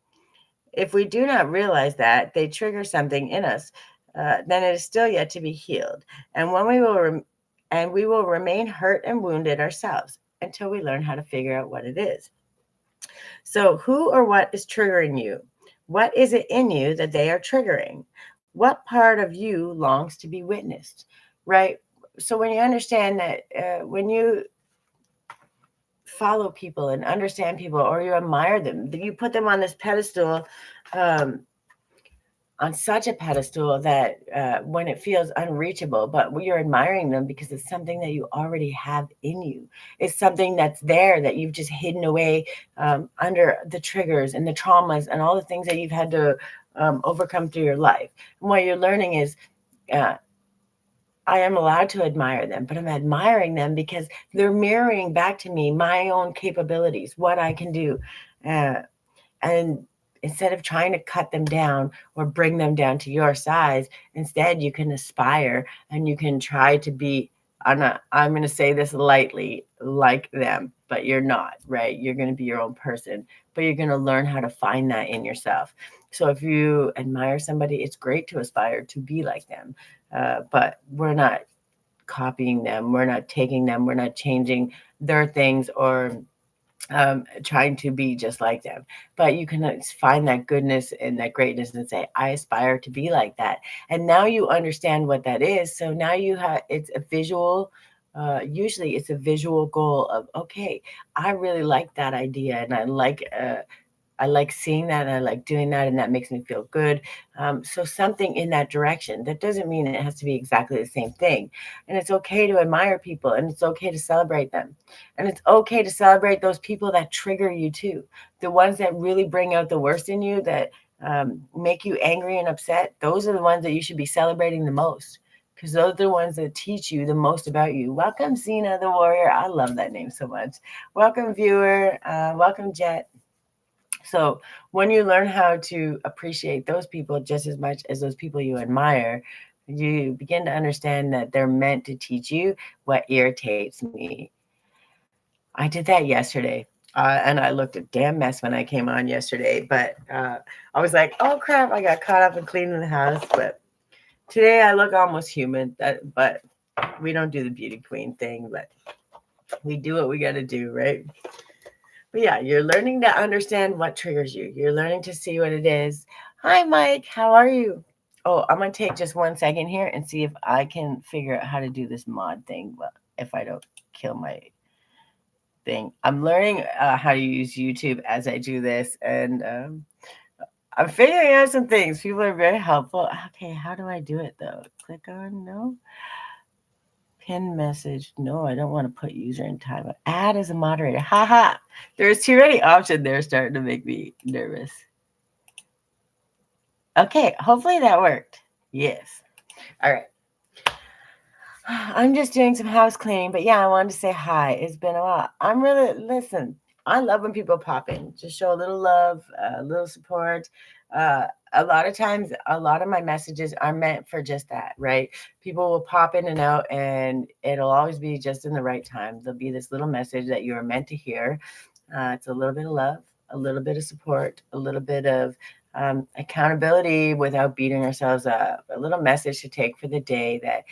If we do not realize that they trigger something in us, then it is still yet to be healed, and when we will remain hurt and wounded ourselves until we learn how to figure out what it is. So, who or what is triggering you? What is it in you that they are triggering? What part of you longs to be witnessed? Right. So, when you understand that, when you follow people and understand people, or you admire them, you put them on this pedestal, um, on such a pedestal that when it feels unreachable, but you're admiring them because it's something that you already have in you. It's something that's there that you've just hidden away under the triggers and the traumas and all the things that you've had to overcome through your life. And what you're learning is, uh, I am allowed to admire them, but I'm admiring them because they're mirroring back to me my own capabilities, what I can do. Uh, and instead of trying to cut them down or bring them down to your size, instead you can aspire and you can try to be, I'm going to say this lightly, like them, but you're not, right? You're going to be your own person, but you're going to learn how to find that in yourself. So if you admire somebody, it's great to aspire to be like them, but we're not copying them. We're not taking them. We're not changing their things or trying to be just like them. But you can find that goodness and that greatness and say, I aspire to be like that. And now you understand what that is. So now you have, it's a visual, usually it's a visual goal of, okay, I really like that idea. And I like seeing that and I like doing that, and that makes me feel good. So something in that direction. That doesn't mean it has to be exactly the same thing. And it's okay to admire people, and it's okay to celebrate them. And it's okay to celebrate those people that trigger you too. The ones that really bring out the worst in you, that make you angry and upset. Those are the ones that you should be celebrating the most, because those are the ones that teach you the most about you. Welcome, Zena the Warrior. I love that name so much. Welcome, viewer. Welcome, Jet. So when you learn how to appreciate those people just as much as those people you admire, you begin to understand that they're meant to teach you what irritates me. I did that yesterday. And I looked a damn mess when I came on yesterday, but I was like, oh crap, I got caught up in cleaning the house. But today I look almost human, but we don't do the beauty queen thing, but we do what we got to do, right? But yeah, you're learning to understand what triggers you. You're learning to see what it is. Hi, Mike. How are you? Oh, I'm going to take just 1 second here and see if I can figure out how to do this mod thing. Well, if I don't kill my thing. I'm learning how to use YouTube as I do this. And I'm figuring out some things. People are very helpful. Okay, how do I do it, though? Click on no. Pin message. No, I don't want to put user in time. Add as a moderator. Haha. There's too many options there starting to make me nervous. Okay, hopefully that worked. Yes. All right. I'm just doing some house cleaning, but yeah, I wanted to say hi. It's been a while. Listen, I love when people pop in. Just show a little love, a little support. A lot of times, a lot of my messages are meant for just that, right? People will pop in and out, and it'll always be just in the right time. There'll be this little message that you are meant to hear. It's a little bit of love, a little bit of support, a little bit of accountability without beating ourselves up, a little message to take for the day that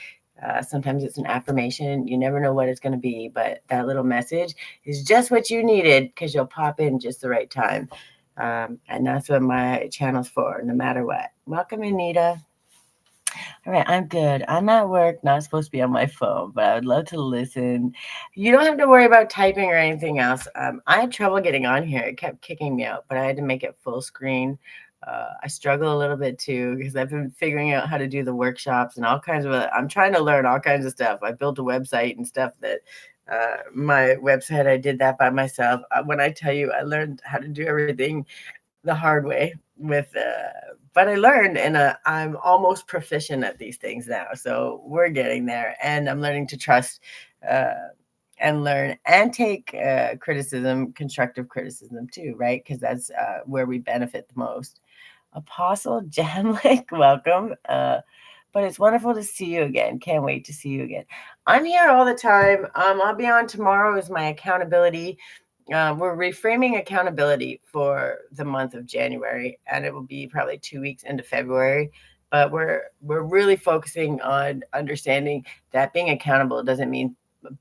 sometimes it's an affirmation. You never know what it's going to be, but that little message is just what you needed because you'll pop in just the right time. And that's what my channel's for, no matter what. Welcome, Anita. All right, I'm good. I'm at work, not supposed to be on my phone, but I would love to listen. You don't have to worry about typing or anything else. I had trouble getting on here. It kept kicking me out, but I had to make it full screen. I struggle a little bit too because I've been figuring out how to do the workshops and all kinds of. I'm trying to learn all kinds of stuff. I built a website and stuff that my website. I did that by myself. When I tell you, I learned how to do everything the hard way but I learned, and I'm almost proficient at these things now. So we're getting there, and I'm learning to trust and learn and take criticism, constructive criticism too, right? Because that's where we benefit the most. Apostle Jamlik, welcome. But it's wonderful to see you again. Can't wait to see you again. I'm here all the time. I'll be on tomorrow is my accountability. We're reframing accountability for the month of January, and it will be probably 2 weeks into February. But we're really focusing on understanding that being accountable doesn't mean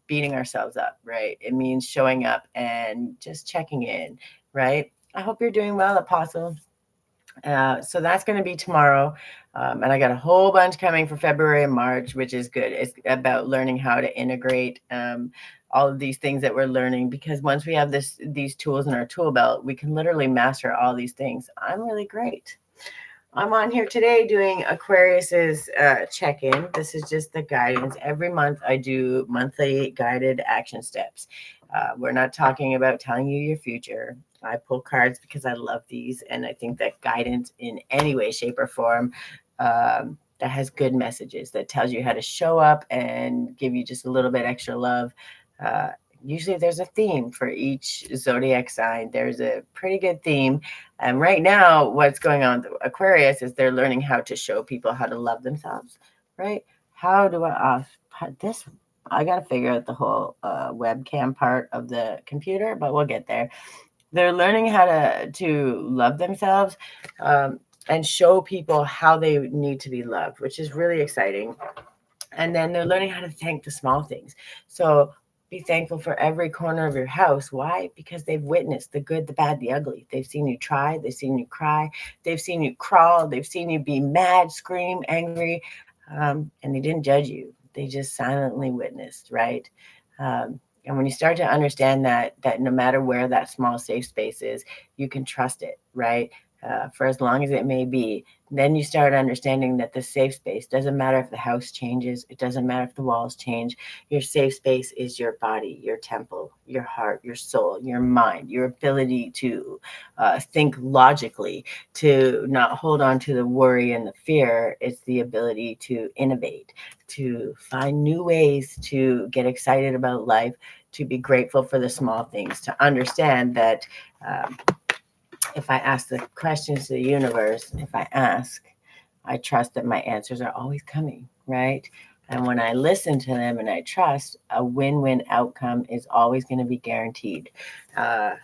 beating ourselves up, right? It means showing up and just checking in, right? I hope you're doing well, Apostle. So that's going to be tomorrow. And I got a whole bunch coming for February and March, which is good. It's about learning how to integrate all of these things that we're learning, because once we have these tools in our tool belt, we can literally master all these things. I'm really great. I'm on here today doing Aquarius's check-in. This is just the guidance. Every month I do monthly guided action steps. We're not talking about telling you your future. I pull cards because I love these, and I think that guidance in any way, shape, or form that has good messages, that tells you how to show up and give you just a little bit extra love. Usually there's a theme for each zodiac sign. There's a pretty good theme. And right now, what's going on with Aquarius is they're learning how to show people how to love themselves, right? How do I got to figure out the whole webcam part of the computer, but we'll get there. They're learning how to love themselves and show people how they need to be loved, which is really exciting. And then they're learning how to thank the small things. So be thankful for every corner of your house. Why? Because they've witnessed the good, the bad, the ugly. They've seen you try. They've seen you cry. They've seen you crawl. They've seen you be mad, scream, angry. And they didn't judge you. They just silently witnessed, right? And when you start to understand that no matter where that small safe space is, you can trust it, right? for as long as it may be. Then you start understanding that the safe space doesn't matter if the house changes. It doesn't matter if the walls change. Your safe space is your body, your temple, your heart, your soul, your mind, your ability to think logically, to not hold on to the worry and the fear. It's the ability to innovate, to find new ways to get excited about life, to be grateful for the small things, to understand that if I ask the questions to the universe, if I ask, I trust that my answers are always coming, right? And when I listen to them and I trust, a win-win outcome is always going to be guaranteed. Uh,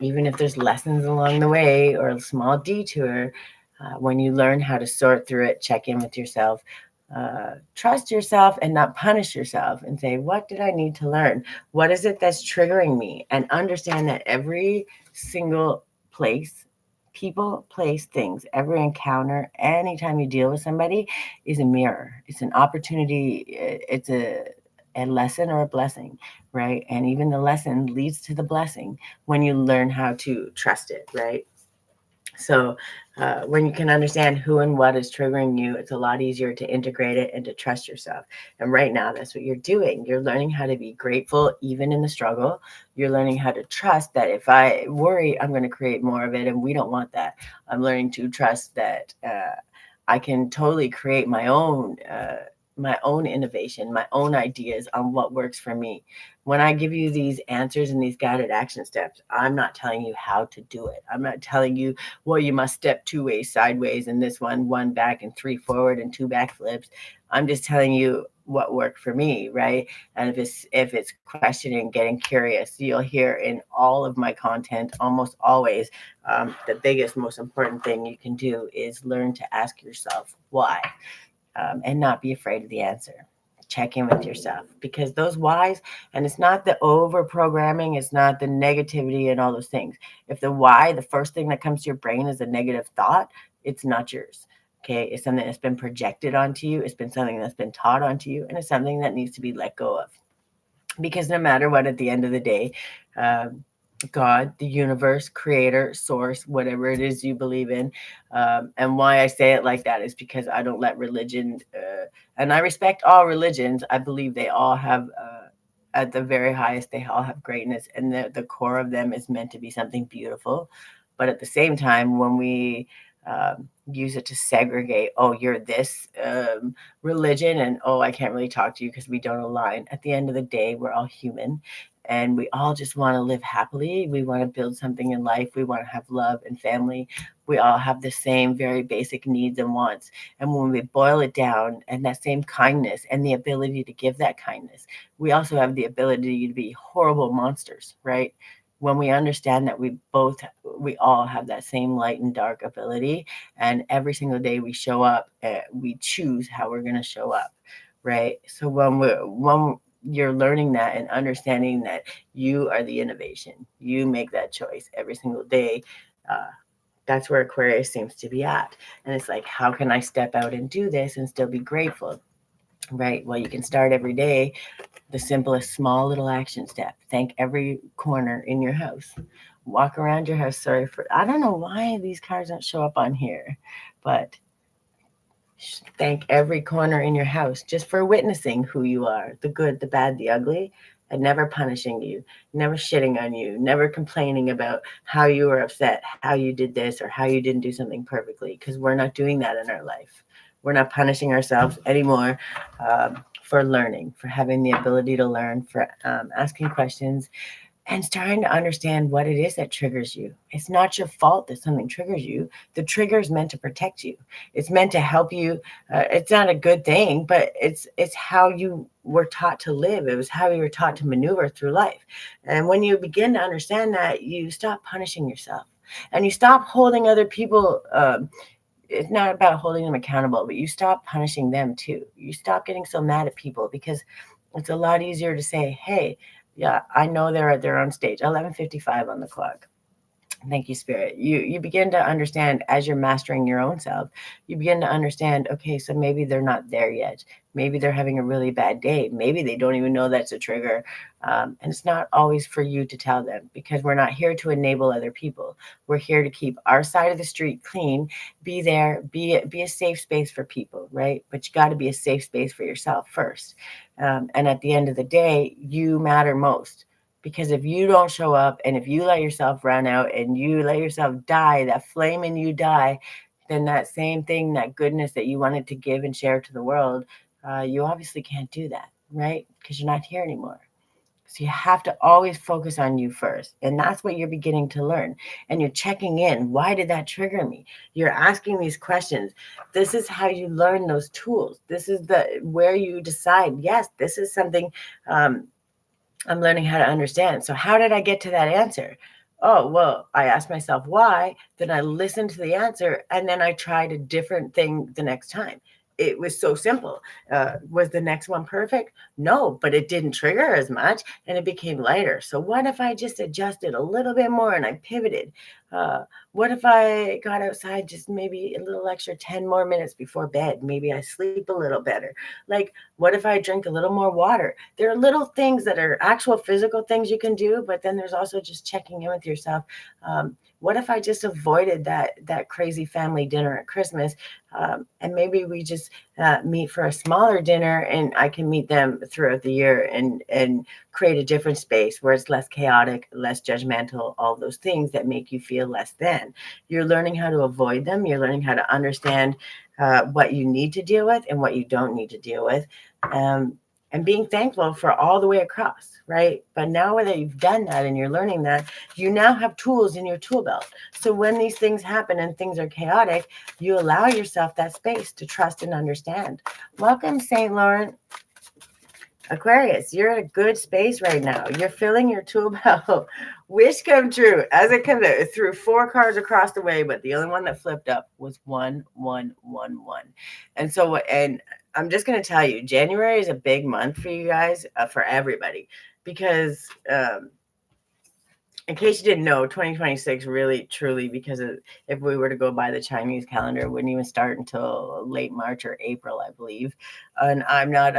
Even if there's lessons along the way or a small detour, when you learn how to sort through it, check in with yourself, trust yourself and not punish yourself, and say, what did I need to learn? What is it that's triggering me? And understand that every single place, people, place, things, every encounter, anytime you deal with somebody is a mirror. It's an opportunity. It's a lesson or a blessing, right? And even the lesson leads to the blessing when you learn how to trust it, right? So when you can understand who and what is triggering you, it's a lot easier to integrate it and to trust yourself. And right now, that's what you're doing. You're learning how to be grateful even in the struggle. You're learning how to trust that if I worry, I'm going to create more of it. And we don't want that. I'm learning to trust that I can totally create my own innovation, my own ideas on what works for me. When I give you these answers and these guided action steps, I'm not telling you how to do it. I'm not telling you, well, you must step 2 ways sideways and this one back and 3 forward and 2 back flips. I'm just telling you what worked for me, right? And if it's questioning, getting curious, you'll hear in all of my content almost always the biggest, most important thing you can do is learn to ask yourself why, and not be afraid of the answer. Check in with yourself, because those whys, and it's not the over programming, it's not the negativity and all those things. If the why, the first thing that comes to your brain is a negative thought, it's not yours. Okay, it's something that's been projected onto you, it's been something that's been taught onto you, and it's something that needs to be let go of. Because no matter what, at the end of the day, God, the universe, creator, source, whatever it is you believe in. And why I say it like that is because I don't let religion, and I respect all religions. I believe they all have, at the very highest, they all have greatness, and the core of them is meant to be something beautiful. But at the same time, when we use it to segregate, oh, you're this religion, and oh, I can't really talk to you because we don't align. At the end of the day, we're all human. And we all just want to live happily. We want to build something in life. We want to have love and family. We all have the same very basic needs and wants. And when we boil it down, and that same kindness and the ability to give that kindness, we also have the ability to be horrible monsters, right? When we understand that we all have that same light and dark ability, and every single day we show up, we choose how we're going to show up, right? So when you're learning that and understanding that you are the innovation, you make that choice every single day. That's where Aquarius seems to be at. And it's like, how can I step out and do this and still be grateful? Right? Well, you can start every day, the simplest small little action step. Thank every corner in your house. Walk around your house. I don't know why these cards don't show up on here, but thank every corner in your house just for witnessing who you are, the good, the bad, the ugly, and never punishing you, never shitting on you, never complaining about how you were upset, how you did this, or how you didn't do something perfectly, because we're not doing that in our life. We're not punishing ourselves anymore for learning, for having the ability to learn, for asking questions, and starting to understand what it is that triggers you. It's not your fault that something triggers you. The trigger is meant to protect you. It's meant to help you. It's not a good thing, but it's how you were taught to live. It was how you were taught to maneuver through life. And when you begin to understand that, you stop punishing yourself, and you stop holding other people. It's not about holding them accountable, but you stop punishing them too. You stop getting so mad at people, because it's a lot easier to say, hey, yeah, I know they're on stage, 11:55 on the clock. Thank you, Spirit. You begin to understand as you're mastering your own self, you begin to understand, okay, so maybe they're not there yet. Maybe they're having a really bad day. Maybe they don't even know that's a trigger. And it's not always for you to tell them, because we're not here to enable other people. We're here to keep our side of the street clean, be there, be a safe space for people, right? But you got to be a safe space for yourself first. And at the end of the day, you matter most. Because if you don't show up, and if you let yourself run out and you let yourself die, that flame in you die, then that same thing, that goodness that you wanted to give and share to the world, you obviously can't do that, right? Because you're not here anymore. So you have to always focus on you first. And that's what you're beginning to learn. And you're checking in. Why did that trigger me? You're asking these questions. This is how you learn those tools. This is the where you decide, yes, this is something I'm learning how to understand. So how did I get to that answer? Oh, well, I asked myself why, then I listened to the answer, and then I tried a different thing the next time. It was so simple. Was the next one perfect? No, but it didn't trigger as much and it became lighter. So, what if I just adjusted a little bit more and I pivoted? What if I got outside just maybe a little extra 10 more minutes before bed? Maybe I sleep a little better. Like, what if I drink a little more water? There are little things that are actual physical things you can do, but then there's also just checking in with yourself. What if I just avoided that crazy family dinner at Christmas, and maybe we just meet for a smaller dinner, and I can meet them throughout the year and create a different space where it's less chaotic, less judgmental, all those things that make you feel less than. You're learning how to avoid them. You're learning how to understand what you need to deal with and what you don't need to deal with. Um, and being thankful for all the way across, right? But now that you've done that and you're learning that, you now have tools in your tool belt. So when these things happen and things are chaotic, you allow yourself that space to trust and understand. Welcome, St. Laurent. Aquarius, you're in a good space right now. You're filling your tool belt. Wish come true. As it comes out, it threw 4 cards across the way, but the only one that flipped up was 1, 1, 1, 1. And I'm just going to tell you, January is a big month for you guys, for everybody, because in case you didn't know, 2026 really, truly, because if we were to go by the Chinese calendar, it wouldn't even start until late March or April, I believe. And I'm not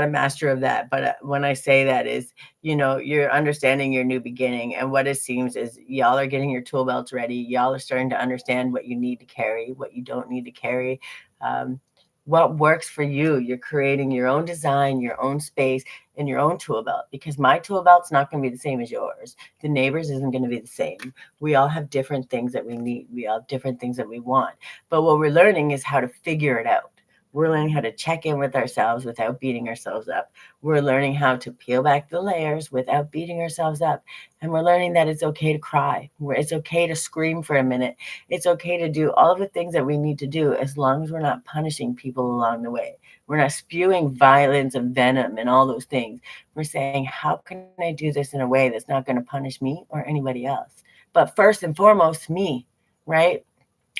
a master of that, but when I say that is, you're understanding your new beginning, and what it seems is y'all are getting your tool belts ready. Y'all are starting to understand what you need to carry, what you don't need to carry. Um, what works for you. You're creating your own design, your own space, in your own tool belt, because my tool belt's not going to be the same as yours. The neighbors isn't going to be the same. We all have different things that we need. We all have different things that we want. But what we're learning is how to figure it out. We're learning how to check in with ourselves without beating ourselves up. We're learning how to peel back the layers without beating ourselves up. And we're learning that it's okay to cry. It's okay to scream for a minute. It's okay to do all of the things that we need to do, as long as we're not punishing people along the way. We're not spewing violence and venom and all those things. We're saying, how can I do this in a way that's not going to punish me or anybody else? But first and foremost, me, right?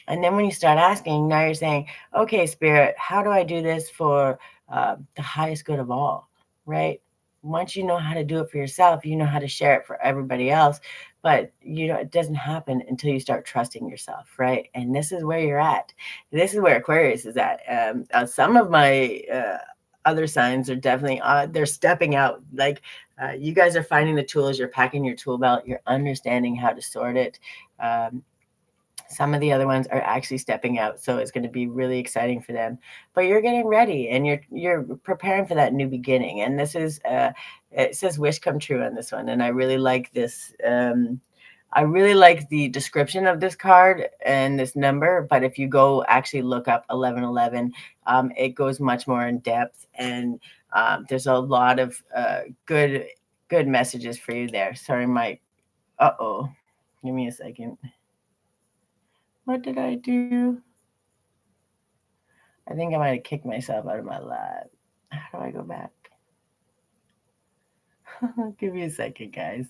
And then when you start asking, now you're saying, okay, Spirit, how do I do this for the highest good of all, right? Once you know how to do it for yourself, you know how to share it for everybody else. But it doesn't happen until you start trusting yourself, right? And this is where you're at. This is where Aquarius is at. Some of my other signs are definitely they're stepping out. Like you guys are finding the tools. You're packing your tool belt. You're understanding how to sort it. Some of the other ones are actually stepping out, so it's going to be really exciting for them. But you're getting ready, and you're preparing for that new beginning. And this is it says wish come true on this one, and I really like this. I really like the description of this card and this number. But if you go actually look up 1111, it goes much more in depth, and there's a lot of good messages for you there. Sorry, Mike. Give me a second. What did I do? I think I might have kicked myself out of my live. How do I go back? Give me a second, guys.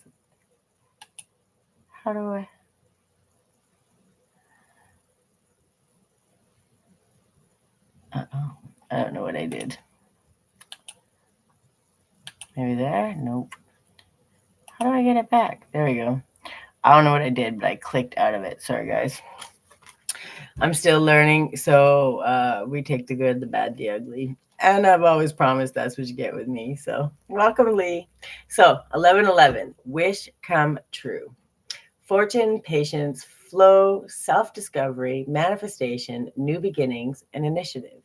How do I? I don't know what I did. Maybe there? Nope. How do I get it back? There we go. I don't know what I did, but I clicked out of it. Sorry, guys. I'm still learning. So we take the good, the bad, the ugly. And I've always promised that's what you get with me. So welcome, Lee. So 1111, wish come true. Fortune, patience, flow, self discovery, manifestation, new beginnings, and initiative.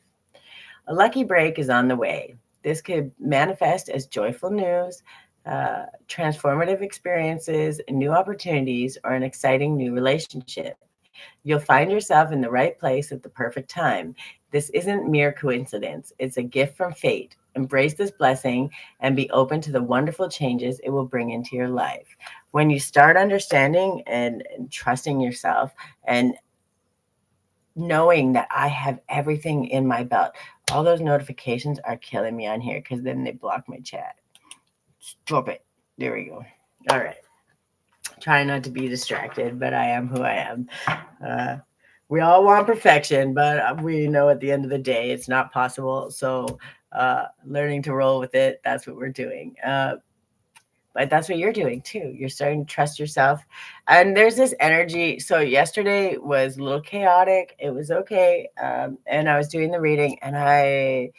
A lucky break is on the way. This could manifest as joyful news, transformative experiences, new opportunities, or an exciting new relationship. You'll find yourself in the right place at the perfect time. This isn't mere coincidence, it's a gift from fate. Embrace this blessing and be open to the wonderful changes it will bring into your life. When you start understanding and trusting yourself and knowing that I have everything in my belt, all those notifications are killing me on here because then they block my chat. Stop it. There we go. All right. Try not to be distracted, but I am who I am. Uh, we all want perfection, but we know at the end of the day it's not possible. So, learning to roll with it, that's what we're doing. But that's what you're doing too. You're starting to trust yourself. And there's this energy. So, yesterday was a little chaotic. It was okay. And I was doing the reading and I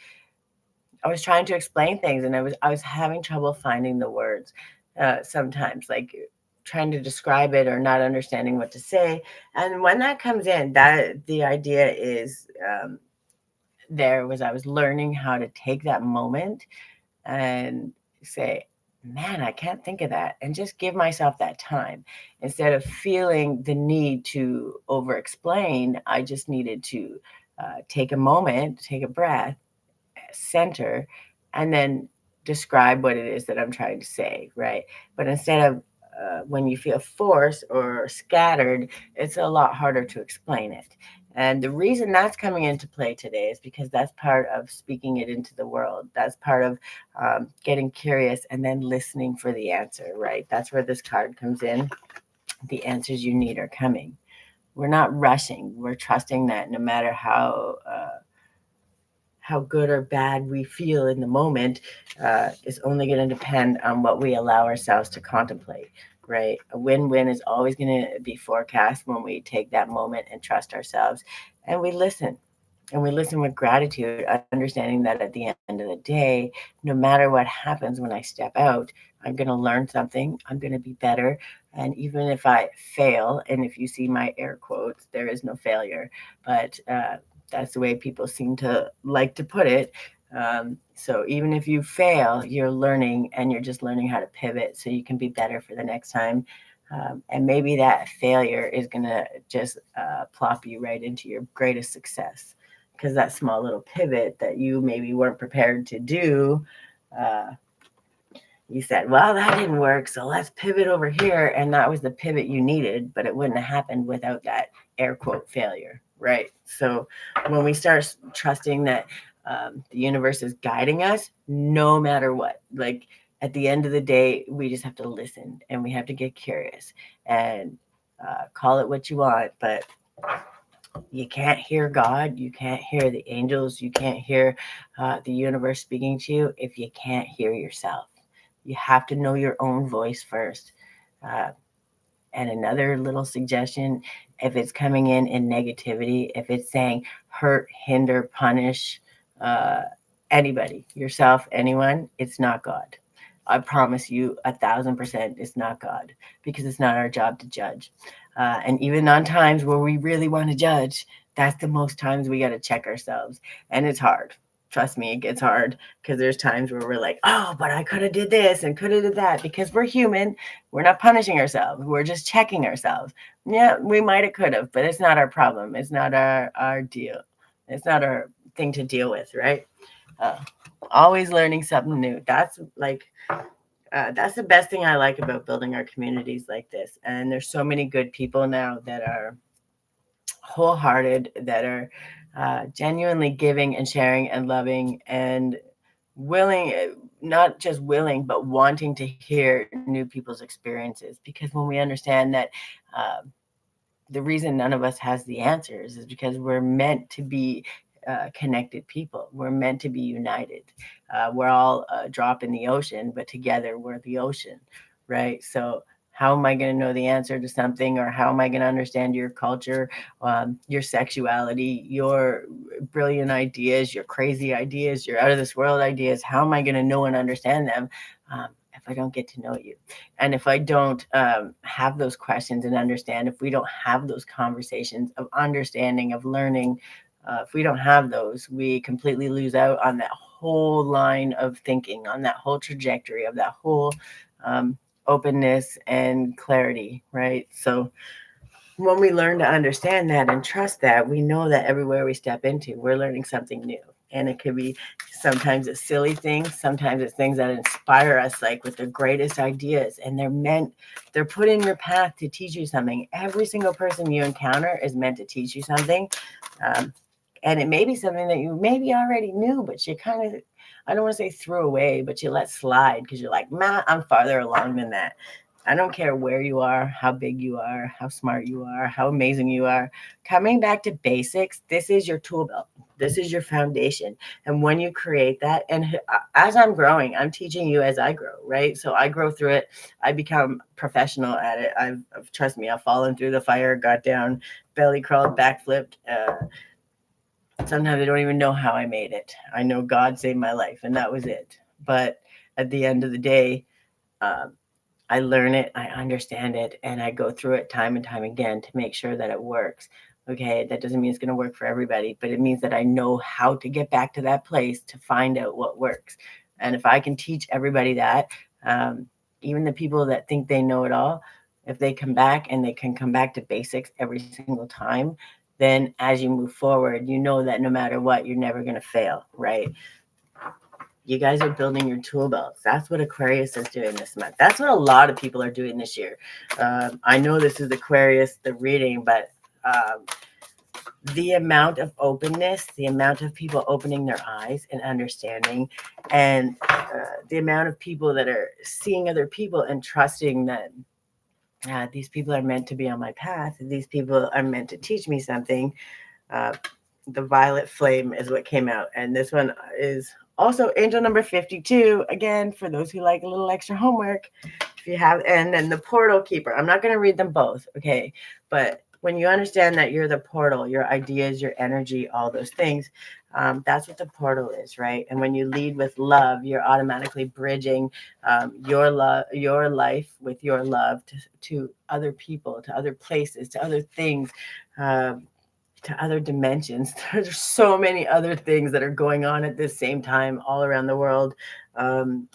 was trying to explain things and I was having trouble finding the words sometimes, like trying to describe it or not understanding what to say. And when that comes in, that the idea is I was learning how to take that moment and say, man, I can't think of that, and just give myself that time instead of feeling the need to over explain. I just needed to take a moment, take a breath, center, and then describe what it is that I'm trying to say, right? But instead of when you feel forced or scattered, it's a lot harder to explain it. And the reason that's coming into play today is because that's part of speaking it into the world. That's part of getting curious and then listening for the answer, right? That's where this card comes in. The answers you need are coming. We're not rushing. We're trusting that no matter how good or bad we feel in the moment is only going to depend on what we allow ourselves to contemplate, right? A win-win is always going to be forecast when we take that moment and trust ourselves and we listen. And we listen with gratitude, understanding that at the end of the day, no matter what happens when I step out, I'm going to learn something. I'm going to be better. And even if I fail, and if you see my air quotes, there is no failure. But that's the way people seem to like to put it. So even if you fail, you're learning and you're just learning how to pivot so you can be better for the next time. And maybe that failure is going to just plop you right into your greatest success because that small little pivot that you maybe weren't prepared to do, uh, you said, well, that didn't work, so let's pivot over here. And that was the pivot you needed, but it wouldn't have happened without that air quote failure, right? So when we start trusting that the universe is guiding us, no matter what, like at the end of the day, we just have to listen and we have to get curious and call it what you want, but you can't hear God, you can't hear the angels, you can't hear the universe speaking to you if you can't hear yourself. You have to know your own voice first. Uh, and another little suggestion, if it's coming in negativity, if it's saying hurt, hinder, punish anybody, yourself, anyone, it's not God. I promise you 1,000% it's not God because it's not our job to judge. And even on times where we really want to judge, that's the most times we got to check ourselves. And it's hard. Trust me, it gets hard because there's times where we're like, oh, but I could have did this and could have did that because we're human. We're not punishing ourselves. We're just checking ourselves. Yeah, we might have could have, but it's not our problem. It's not our deal. It's not our thing to deal with, right? Uh, Always learning something new. That's the best thing I like about building our communities like this. And there's so many good people now that are wholehearted, that are genuinely giving and sharing and loving and willing, not just willing, but wanting to hear new people's experiences. Because when we understand that the reason none of us has the answers is because we're meant to be connected people. We're meant to be united. We're all a drop in the ocean, but together we're the ocean, right? So How am I going to know the answer to something, or how am I going to understand your culture, your sexuality, your brilliant ideas, your crazy ideas, your out of this world ideas? How am I going to know and understand them if I don't get to know you? And if I don't have those questions and understand, if we don't have those conversations of understanding, of learning, if we don't have those, we completely lose out on that whole line of thinking, on that whole trajectory of that whole openness and clarity, right? So when we learn to understand that and trust that, we know that everywhere we step into, we're learning something new. And it could be, sometimes it's silly things, sometimes it's things that inspire us, like with the greatest ideas. And they're put in your path to teach you something. Every single person you encounter is meant to teach you something. And it may be something that you maybe already knew, but you kind of, I don't want to say threw away, but you let slide because you're like, man, I'm farther along than that. I don't care where you are, how big you are, how smart you are, how amazing you are. Coming back to basics, this is your tool belt. This is your foundation. And when you create that, and as I'm growing, I'm teaching you as I grow, right? So I grow through it. I become professional at it. Trust me, I've fallen through the fire, got down, belly crawled, backflipped. Sometimes I don't even know how I made it. I know God saved my life, and that was it. But at the end of the day, I learn it, I understand it, and I go through it time and time again to make sure that it works. Okay, that doesn't mean it's going to work for everybody, but it means that I know how to get back to that place to find out what works. And if I can teach everybody that, even the people that think they know it all, if they come back and they can come back to basics every single time, then as you move forward, you know that no matter what, you're never going to fail, right? You guys are building your tool belts. That's what Aquarius is doing this month. That's what a lot of people are doing this year. I know this is Aquarius, the reading, but the amount of openness, the amount of people opening their eyes and understanding, and the amount of people that are seeing other people and trusting that these people are meant to be on my path. These people are meant to teach me something. The violet flame is what came out. And this one is also angel number 52. Again, for those who like a little extra homework, if you have, and then the portal keeper. I'm not going to read them both, okay? But when you understand that you're the portal, your ideas, your energy, all those things, that's what the portal is, right? And when you lead with love, you're automatically bridging your love, your life with your love to other people, to other places, to other things. To other dimensions. There's so many other things that are going on at the same time all around the world, in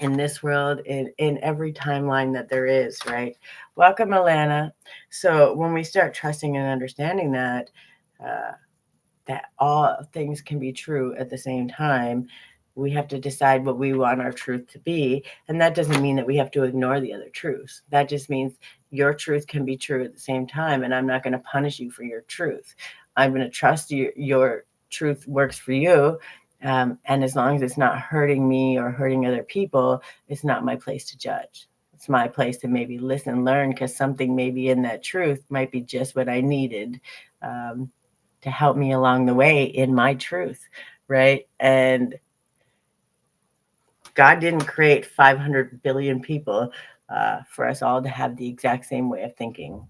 this world, in every timeline that there is, right? Welcome, Alana. So when we start trusting and understanding that, that all things can be true at the same time, we have to decide what we want our truth to be. And that doesn't mean that we have to ignore the other truths. That just means your truth can be true at the same time. And I'm not going to punish you for your truth. I'm going to trust your truth works for you. And as long as it's not hurting me or hurting other people, it's not my place to judge. It's my place to maybe listen, learn, because something maybe in that truth might be just what I needed to help me along the way in my truth, right? And God didn't create 500 billion people for us all to have the exact same way of thinking.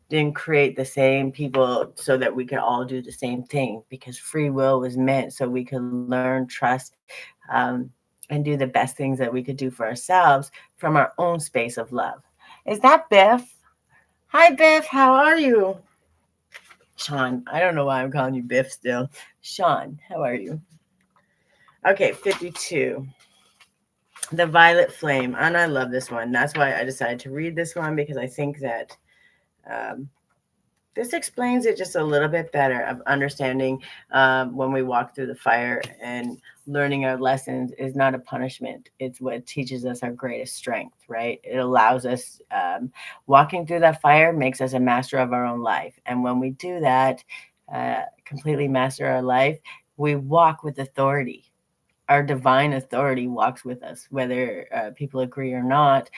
Didn't create the same people so that we could all do the same thing, because free will was meant so we could learn, trust, and do the best things that we could do for ourselves from our own space of love. Is that Biff? Hi, Biff. How are you? Sean. I don't know why I'm calling you Biff still. Sean, how are you? Okay, 52. The Violet Flame. And I love this one. That's why I decided to read this one, because I think that this explains it just a little bit better, of understanding when we walk through the fire, and learning our lessons is not a punishment. It's what teaches us our greatest strength, right? It allows us, walking through that fire makes us a master of our own life. And when we do that, completely master our life, we walk with authority. Our divine authority walks with us, whether people agree or not.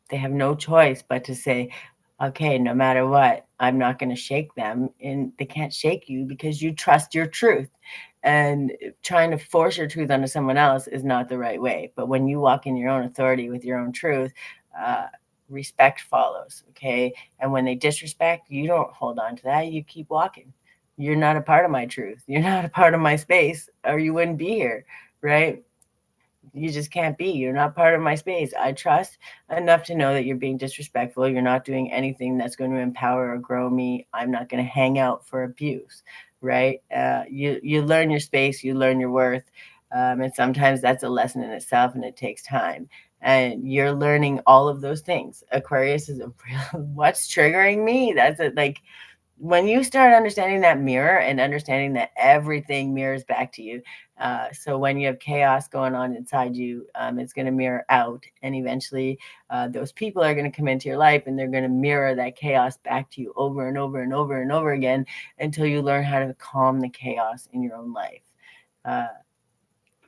They have no choice but to say, okay, no matter what, I'm not going to shake them. And they can't shake you because you trust your truth. And trying to force your truth onto someone else is not the right way. But when you walk in your own authority with your own truth, Respect follows, okay? And when they disrespect, you don't hold on to that. You keep walking. You're not a part of my truth. You're not a part of my space, or you wouldn't be here, right? You just can't be. You're not part of my space. I trust enough to know that you're being disrespectful. You're not doing anything that's going to empower or grow me. I'm not going to hang out for abuse, right? You learn your space, you learn your worth, and sometimes that's a lesson in itself, and it takes time. And you're learning all of those things. Aquarius is a real. What's triggering me? That's it. Like when you start understanding that mirror and understanding that everything mirrors back to you, so when you have chaos going on inside you, it's going to mirror out, and eventually those people are going to come into your life, and they're going to mirror that chaos back to you over and over and over and over again until you learn how to calm the chaos in your own life. uh,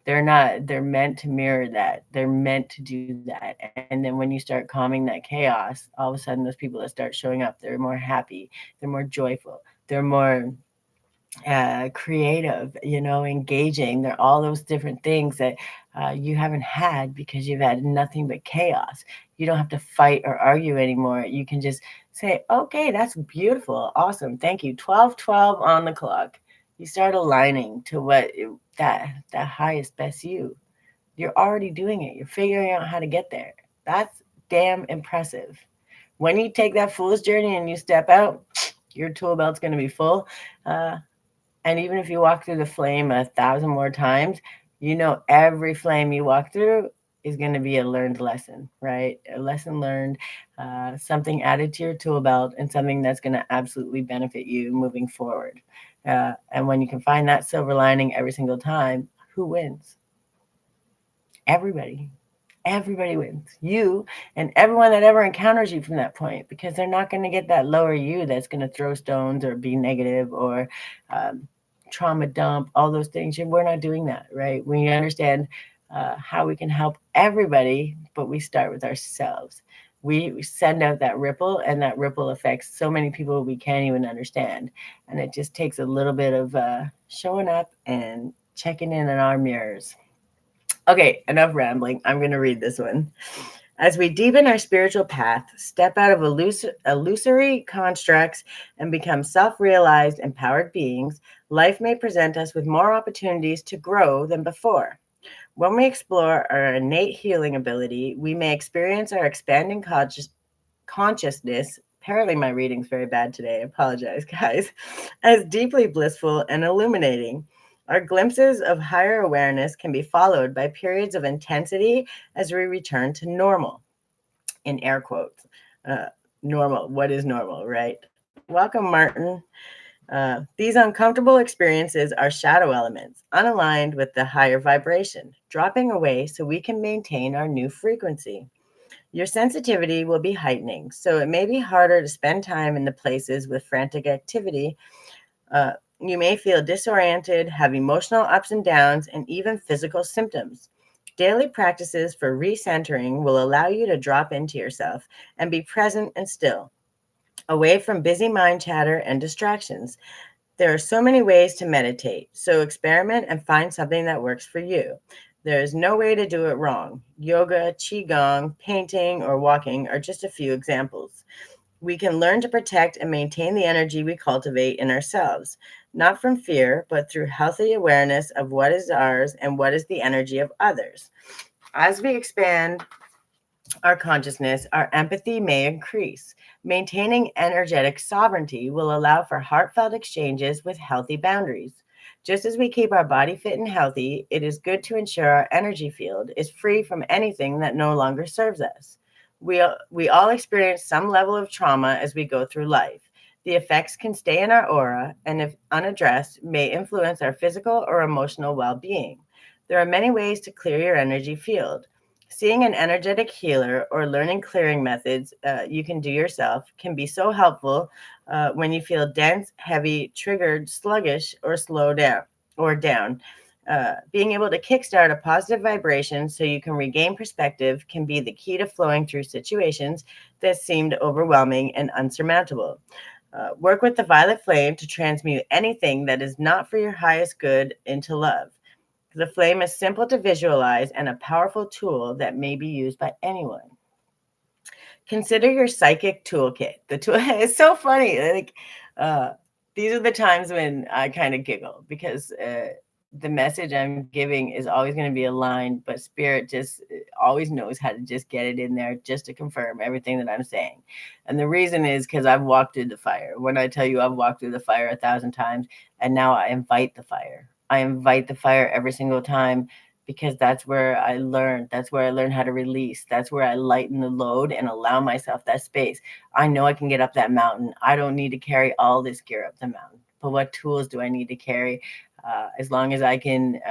they're meant to mirror that. They're meant to do that. And then when you start calming that chaos, all of a sudden those people that start showing up, they're more happy, they're more joyful, they're more creative, engaging. They're all those different things that you haven't had because you've had nothing but chaos. You don't have to fight or argue anymore. You can just say, okay, that's beautiful. Awesome. Thank you. 12:12 on the clock. You start aligning to that highest best you. You're already doing it. You're figuring out how to get there. That's damn impressive. When you take that fool's journey and you step out, your tool belt's going to be full. And even if you walk through the flame 1,000 more times, every flame you walk through is going to be a learned lesson, right? A lesson learned, something added to your tool belt, and something that's going to absolutely benefit you moving forward. And when you can find that silver lining every single time, who wins? Everybody. Everybody wins. You and everyone that ever encounters you from that point, because they're not going to get that lower you that's going to throw stones or be negative or trauma dump, all those things. We're not doing that, right? We understand how we can help everybody, but we start with ourselves. We send out that ripple, and that ripple affects so many people we can't even understand. And it just takes a little bit of showing up and checking in our mirrors. Okay, enough rambling. I'm going to read this one. As we deepen our spiritual path, step out of illusory constructs, and become self-realized, empowered beings, life may present us with more opportunities to grow than before. When we explore our innate healing ability, we may experience our expanding consciousness. Apparently, my reading's very bad today. I apologize, guys. As deeply blissful and illuminating. Our glimpses of higher awareness can be followed by periods of intensity as we return to normal, in air quotes. Normal. What is normal, right? Welcome, Martin. These uncomfortable experiences are shadow elements, unaligned with the higher vibration, dropping away so we can maintain our new frequency. Your sensitivity will be heightening, so it may be harder to spend time in the places with frantic activity. You may feel disoriented, have emotional ups and downs, and even physical symptoms. Daily practices for recentering will allow you to drop into yourself and be present and still, away from busy mind chatter and distractions. There are so many ways to meditate, so experiment and find something that works for you. There is no way to do it wrong. Yoga, qigong, painting, or walking are just a few examples. We can learn to protect and maintain the energy we cultivate in ourselves, not from fear, but through healthy awareness of what is ours and what is the energy of others. As we expand our consciousness, our empathy may increase. Maintaining energetic sovereignty will allow for heartfelt exchanges with healthy boundaries. Just as we keep our body fit and healthy, it is good to ensure our energy field is free from anything that no longer serves us. We all experience some level of trauma as we go through life. The effects can stay in our aura, and if unaddressed, may influence our physical or emotional well-being. There are many ways to clear your energy field. Seeing an energetic healer or learning clearing methods you can do yourself can be so helpful when you feel dense, heavy, triggered, sluggish, or down. Being able to kickstart a positive vibration so you can regain perspective can be the key to flowing through situations that seemed overwhelming and unsurmountable. Work with the violet flame to transmute anything that is not for your highest good into love. The flame is simple to visualize and a powerful tool that may be used by anyone. Consider your psychic toolkit. The tool it's so funny. Like these are the times when I kind of giggle because the message I'm giving is always going to be aligned, but spirit just always knows how to just get it in there just to confirm everything that I'm saying. And the reason is because I've walked through the fire. When I tell you I've walked through the fire 1,000 times, and now I invite the fire. I invite the fire every single time because that's where I learned. That's where I learned how to release. That's where I lighten the load and allow myself that space. I know I can get up that mountain. I don't need to carry all this gear up the mountain. But what tools do I need to carry? As long as I can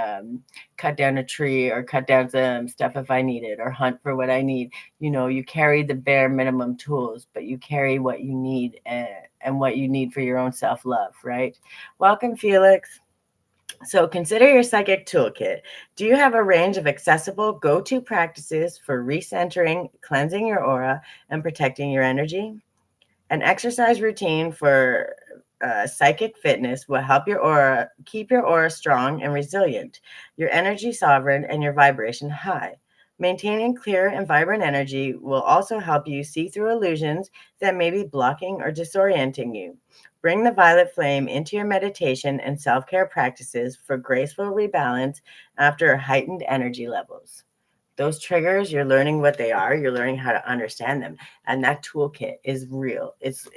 cut down a tree or cut down some stuff if I need it or hunt for what I need. You know, you carry the bare minimum tools, but you carry what you need and what you need for your own self-love, right? Welcome, Felix. So consider your psychic toolkit. Do you have a range of accessible go-to practices for recentering, cleansing your aura, and protecting your energy? An exercise routine for psychic fitness will help your aura keep your aura strong and resilient, your energy sovereign, and your vibration high. Maintaining clear and vibrant energy will also help you see through illusions that may be blocking or disorienting you. Bring the violet flame into your meditation and self-care practices for graceful rebalance after heightened energy levels. Those triggers, you're learning what they are, you're learning how to understand them, and that toolkit is real. It's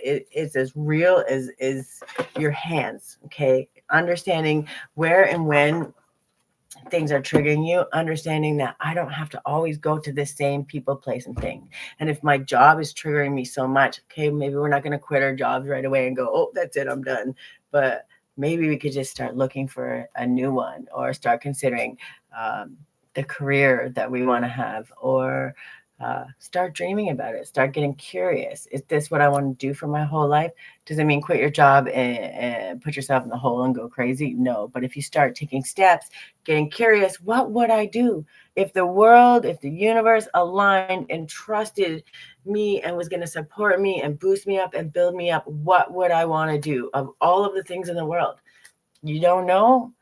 as real as your hands. Okay, understanding where and when things are triggering you, understanding that I don't have to always go to this same people, place, and thing. And if my job is triggering me so much, okay, maybe we're not going to quit our jobs right away and go, oh, that's it, I'm done. But maybe we could just start looking for a new one or start considering the career that we want to have, or start dreaming about it, start getting curious. Is this what I want to do for my whole life? Does it mean quit your job and put yourself in the hole and go crazy? No. But if you start taking steps, getting curious, what would I do if the world, if the universe aligned and trusted me and was going to support me and boost me up and build me up? What would I want to do of all of the things in the world? You don't know?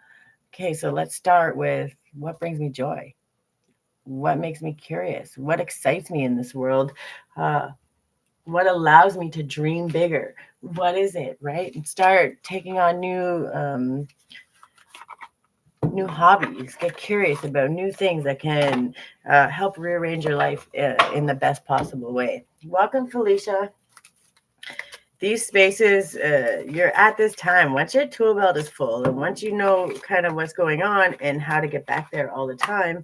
Okay, so let's start with what brings me joy. What makes me curious? What excites me in this world? What allows me to dream bigger? What is it, right? And start taking on new hobbies. Get curious about new things that can help rearrange your life in the best possible way. Welcome, Felicia. These spaces, you're at this time. Once your tool belt is full and once you know kind of what's going on and how to get back there all the time,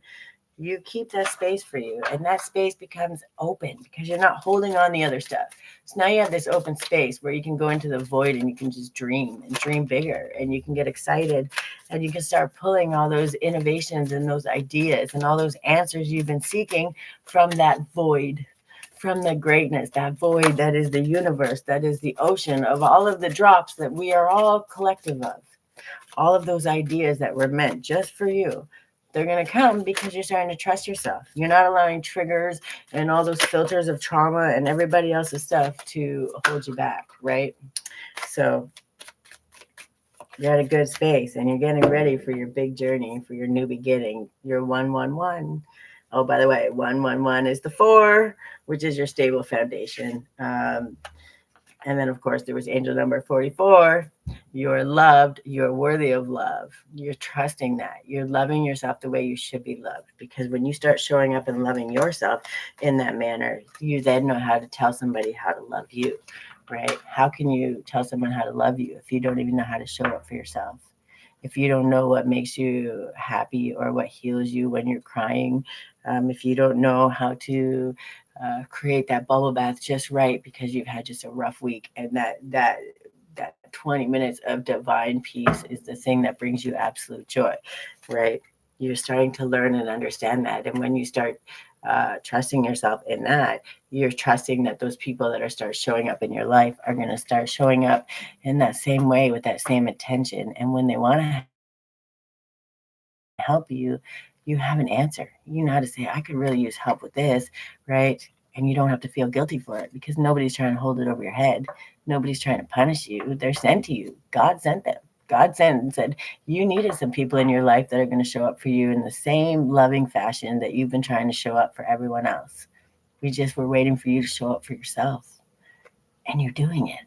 you keep that space for you, and that space becomes open because you're not holding on the other stuff. So now you have this open space where you can go into the void and you can just dream and dream bigger, and you can get excited and you can start pulling all those innovations and those ideas and all those answers you've been seeking from that void, from the greatness, that void that is the universe, that is the ocean of all of the drops that we are all collective of. All of those ideas that were meant just for you, they're going to come because you're starting to trust yourself. You're not allowing triggers and all those filters of trauma and everybody else's stuff to hold you back, right? So you're at a good space and you're getting ready for your big journey, for your new beginning, your 111. Oh, by the way, 111 is the 4, which is your stable foundation. And then, of course, there was angel number 44. You're loved. You're worthy of love. You're trusting that. You're loving yourself the way you should be loved. Because when you start showing up and loving yourself in that manner, you then know how to tell somebody how to love you, right? How can you tell someone how to love you if you don't even know how to show up for yourself? If you don't know what makes you happy or what heals you when you're crying, if you don't know how to create that bubble bath just right because you've had just a rough week, and that 20 minutes of divine peace is the thing that brings you absolute joy, right? You're starting to learn and understand that, and when you start trusting yourself in that, you're trusting that those people that are start showing up in your life are going to start showing up in that same way with that same attention, and when they want to help you, you have an answer. You know how to say, I could really use help with this, right? And you don't have to feel guilty for it because nobody's trying to hold it over your head. Nobody's trying to punish you. They're sent to you. God sent them. God sent and said, you needed some people in your life that are going to show up for you in the same loving fashion that you've been trying to show up for everyone else, We just were waiting for you to show up for yourself. And you're doing it.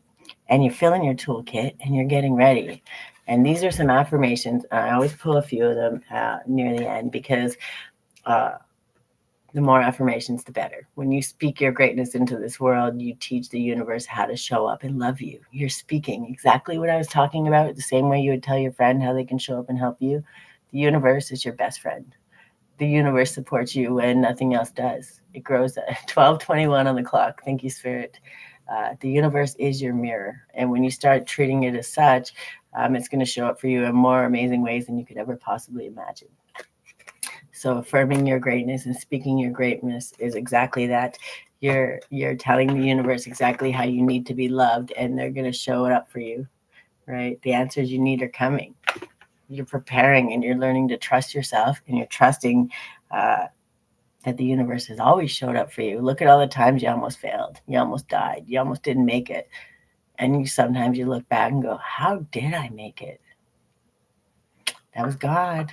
And you're filling your toolkit and you're getting ready. And these are some affirmations. I always pull a few of them near the end because the more affirmations, the better. When you speak your greatness into this world, you teach the universe how to show up and love you. You're speaking exactly what I was talking about, the same way you would tell your friend how they can show up and help you. The universe is your best friend. The universe supports you when nothing else does. It grows at 12:21 on the clock. Thank you, Spirit. The universe is your mirror. And when you start treating it as such, it's going to show up for you in more amazing ways than you could ever possibly imagine. So affirming your greatness and speaking your greatness is exactly that. You're telling the universe exactly how you need to be loved, and they're going to show it up for you, right? The answers you need are coming. You're preparing and you're learning to trust yourself, and you're trusting that the universe has always showed up for you. Look at all the times you almost failed. You almost died. You almost didn't make it. And sometimes you look back and go, how did I make it? That was God.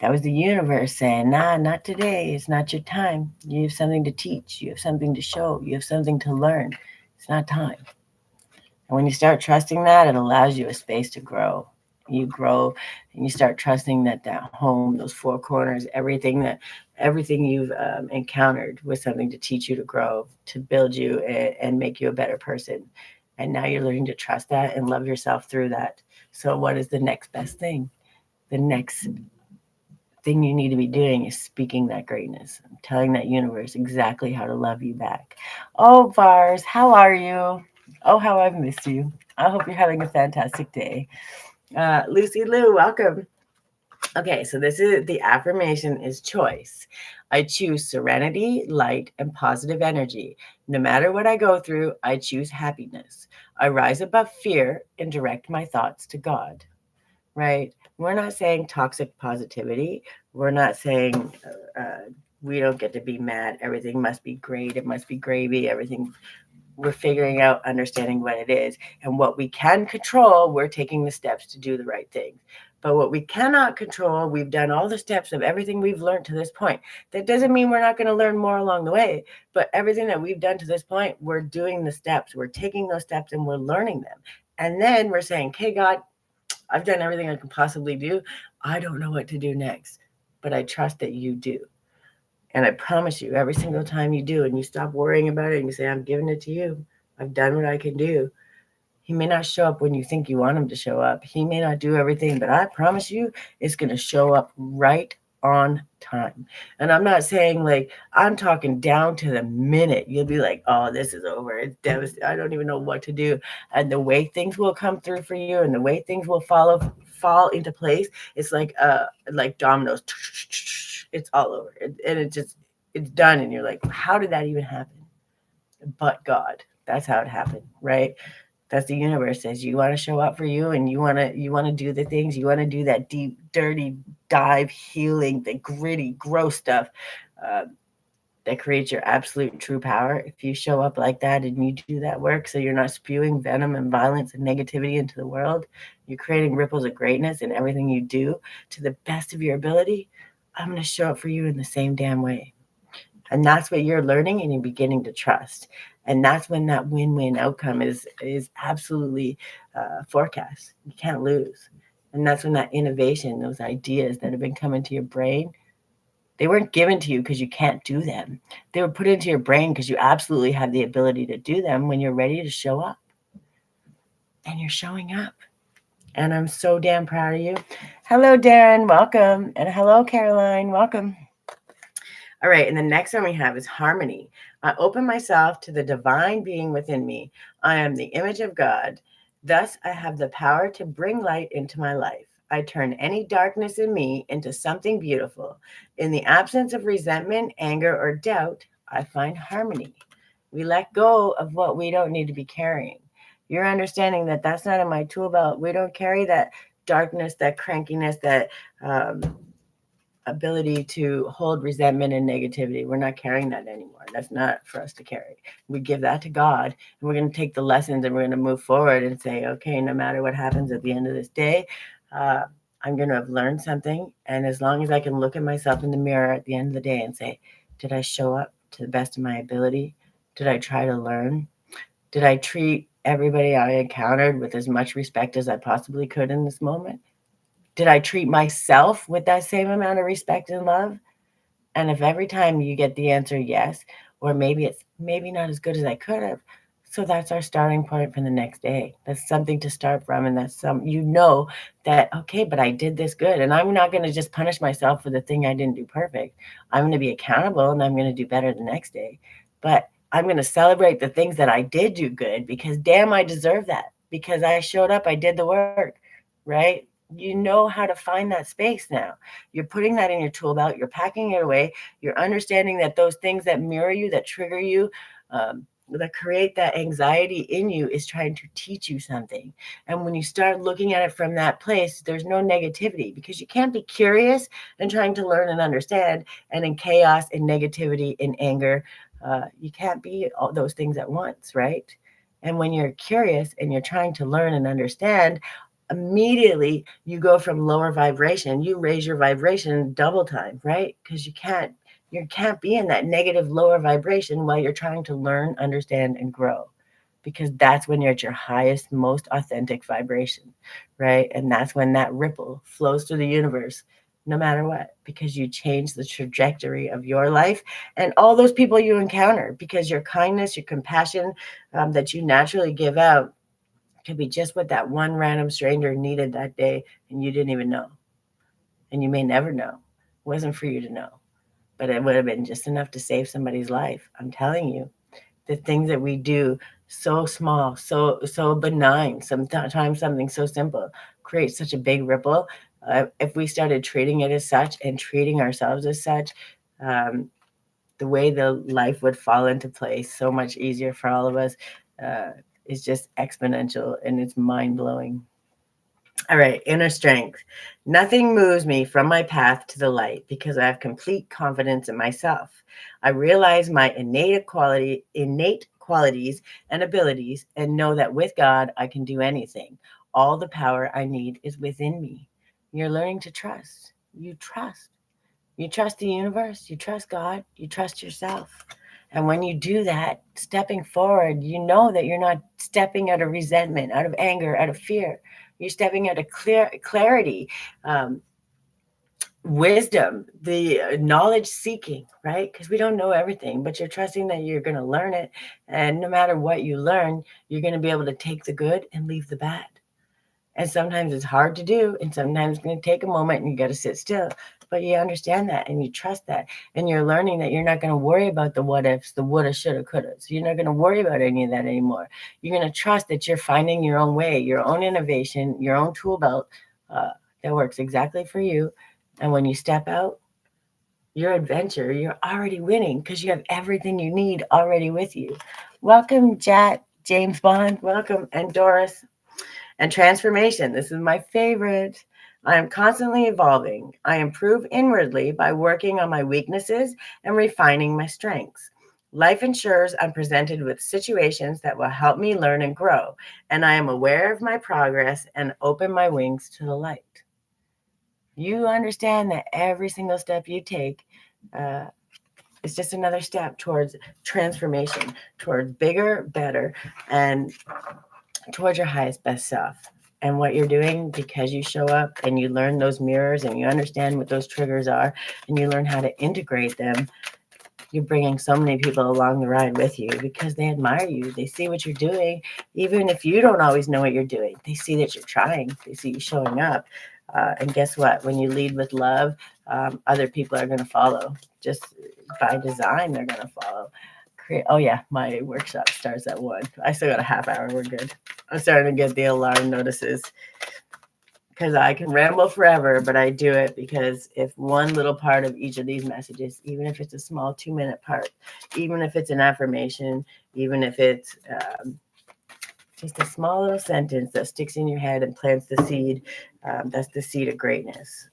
That was the universe saying, nah, not today. It's not your time. You have something to teach. You have something to show. You have something to learn. It's not time. And when you start trusting that, it allows you a space to grow. You grow and you start trusting that home, those four corners, everything you've encountered was something to teach you to grow, to build you and make you a better person. And now you're learning to trust that and love yourself through that. So what is the next best thing? The next thing you need to be doing is speaking that greatness, telling that universe exactly how to love you back. Oh, Vars, how are you? Oh, how I've missed you. I hope you're having a fantastic day. Lucy Lou, welcome. Okay, so this is the affirmation is choice. I choose serenity, light, and positive energy. No matter what I go through, I choose happiness. I rise above fear and direct my thoughts to God. Right? We're not saying toxic positivity. We're not saying we don't get to be mad. Everything must be great. It must be gravy. Everything. We're figuring out, understanding what it is. And what we can control, we're taking the steps to do the right thing. But what we cannot control, we've done all the steps of everything we've learned to this point. That doesn't mean we're not going to learn more along the way. But everything that we've done to this point, we're doing the steps. We're taking those steps and we're learning them. And then we're saying, okay, God, I've done everything I can possibly do. I don't know what to do next, but I trust that you do. And I promise you, every single time you do and you stop worrying about it and you say, I'm giving it to you. I've done what I can do. He may not show up when you think you want him to show up. He may not do everything, but I promise you, it's going to show up right on time. And I'm not saying like, I'm talking down to the minute. You'll be like, oh, this is over. It's devastating. I don't even know what to do. And the way things will come through for you and the way things will fall into place, it's like dominoes. It's all over. And it's done. And you're like, how did that even happen? But God, that's how it happened, right? That's the universe says you want to show up for you and you want to do the things, you want to do that deep, dirty dive healing, the gritty, gross stuff that creates your absolute true power. If you show up like that and you do that work so you're not spewing venom and violence and negativity into the world, you're creating ripples of greatness in everything you do to the best of your ability, I'm going to show up for you in the same damn way. And that's what you're learning and you're beginning to trust. And that's when that win-win outcome is absolutely forecast. You can't lose. And that's when that innovation, those ideas that have been coming to your brain, they weren't given to you because you can't do them. They were put into your brain because you absolutely have the ability to do them when you're ready to show up. And you're showing up. And I'm so damn proud of you. Hello, Darren. Welcome. And hello, Caroline. Welcome. All right, and the next one we have is harmony. I open myself to the divine being within me. I am the image of God. Thus, I have the power to bring light into my life. I turn any darkness in me into something beautiful. In the absence of resentment, anger, or doubt, I find harmony. We let go of what we don't need to be carrying. You're understanding that that's not in my tool belt. We don't carry that darkness, that crankiness, that ability to hold resentment and negativity. We're not carrying that anymore. That's not for us to carry. We give that to God, and we're going to take the lessons and we're going to move forward and say, okay, no matter what happens at the end of this day, I'm going to have learned something. And as long as I can look at myself in the mirror at the end of the day and say, did I show up to the best of my ability? Did I try to learn? Did I treat everybody I encountered with as much respect as I possibly could in this moment? Did I treat myself with that same amount of respect and love? And if every time you get the answer yes, or maybe it's maybe not as good as I could have, so that's our starting point for the next day. That's something to start from, and that's that okay, but I did this good, and I'm not going to just punish myself for the thing I didn't do perfect. I'm going to be accountable, and I'm going to do better the next day. But I'm going to celebrate the things that I did do good because damn, I deserve that because I showed up, I did the work, right? You know how to find that space now. You're putting that in your tool belt, you're packing it away, you're understanding that those things that mirror you, that trigger you, that create that anxiety in you is trying to teach you something. And when you start looking at it from that place, there's no negativity because you can't be curious and trying to learn and understand. And in chaos, in negativity, in anger, you can't be all those things at once, right? And when you're curious and you're trying to learn and understand, immediately you go from lower vibration, you raise your vibration double time, right? Because you can't be in that negative lower vibration while you're trying to learn, understand, and grow. Because that's when you're at your highest, most authentic vibration, right? And that's when that ripple flows through the universe, no matter what, because you change the trajectory of your life and all those people you encounter, because your kindness, your compassion that you naturally give out could be just what that one random stranger needed that day, and you didn't even know. And you may never know. It wasn't for you to know, but it would have been just enough to save somebody's life. I'm telling you, the things that we do, so small, so benign, sometimes something so simple, creates such a big ripple. If we started treating it as such and treating ourselves as such, um, the way the life would fall into place so much easier for all of us uh, is just exponential and it's mind blowing. All right, inner strength. Nothing moves me from my path to the light because I have complete confidence in myself. I realize my innate qualities and abilities and know that with God I can do anything. All the power I need is within me. You're learning to trust. You trust. You trust the universe, you trust God, you trust yourself. And when you do that, stepping forward, you know that you're not stepping out of resentment, out of anger, out of fear. You're stepping out of clarity, um, wisdom, the knowledge seeking, right? Because we don't know everything, but you're trusting that you're going to learn it. And no matter what you learn, you're going to be able to take the good and leave the bad. And sometimes it's hard to do, and sometimes it's going to take a moment and you got to sit still. But you understand that and you trust that. And you're learning that you're not going to worry about the what ifs, the woulda, shoulda, coulda. So you're not going to worry about any of that anymore. You're going to trust that you're finding your own way, your own innovation, your own tool belt that works exactly for you. And when you step out, your adventure, you're already winning because you have everything you need already with you. Welcome, James Bond. Welcome, and Doris. And transformation. This is my favorite. I am constantly evolving. I improve inwardly by working on my weaknesses and refining my strengths. Life ensures I'm presented with situations that will help me learn and grow, and I am aware of my progress and open my wings to the light. You understand that every single step you take uh, is just another step towards transformation, towards bigger, better, and towards your highest best self. And what you're doing because you show up and you learn those mirrors and you understand what those triggers are and you learn how to integrate them, you're bringing so many people along the ride with you because they admire you. They see what you're doing. Even if you don't always know what you're doing, they see that you're trying. They see you showing up. And guess what? When you lead with love, other people are going to follow. Just by design, they're going to follow. Oh yeah, my workshop starts at 1. I still got a half hour. We're good. I'm starting to get the alarm notices because I can ramble forever, but I do it because if one little part of each of these messages, even if it's a small 2-minute part, even if it's an affirmation, even if it's just a small little sentence that sticks in your head and plants the seed, that's the seed of greatness.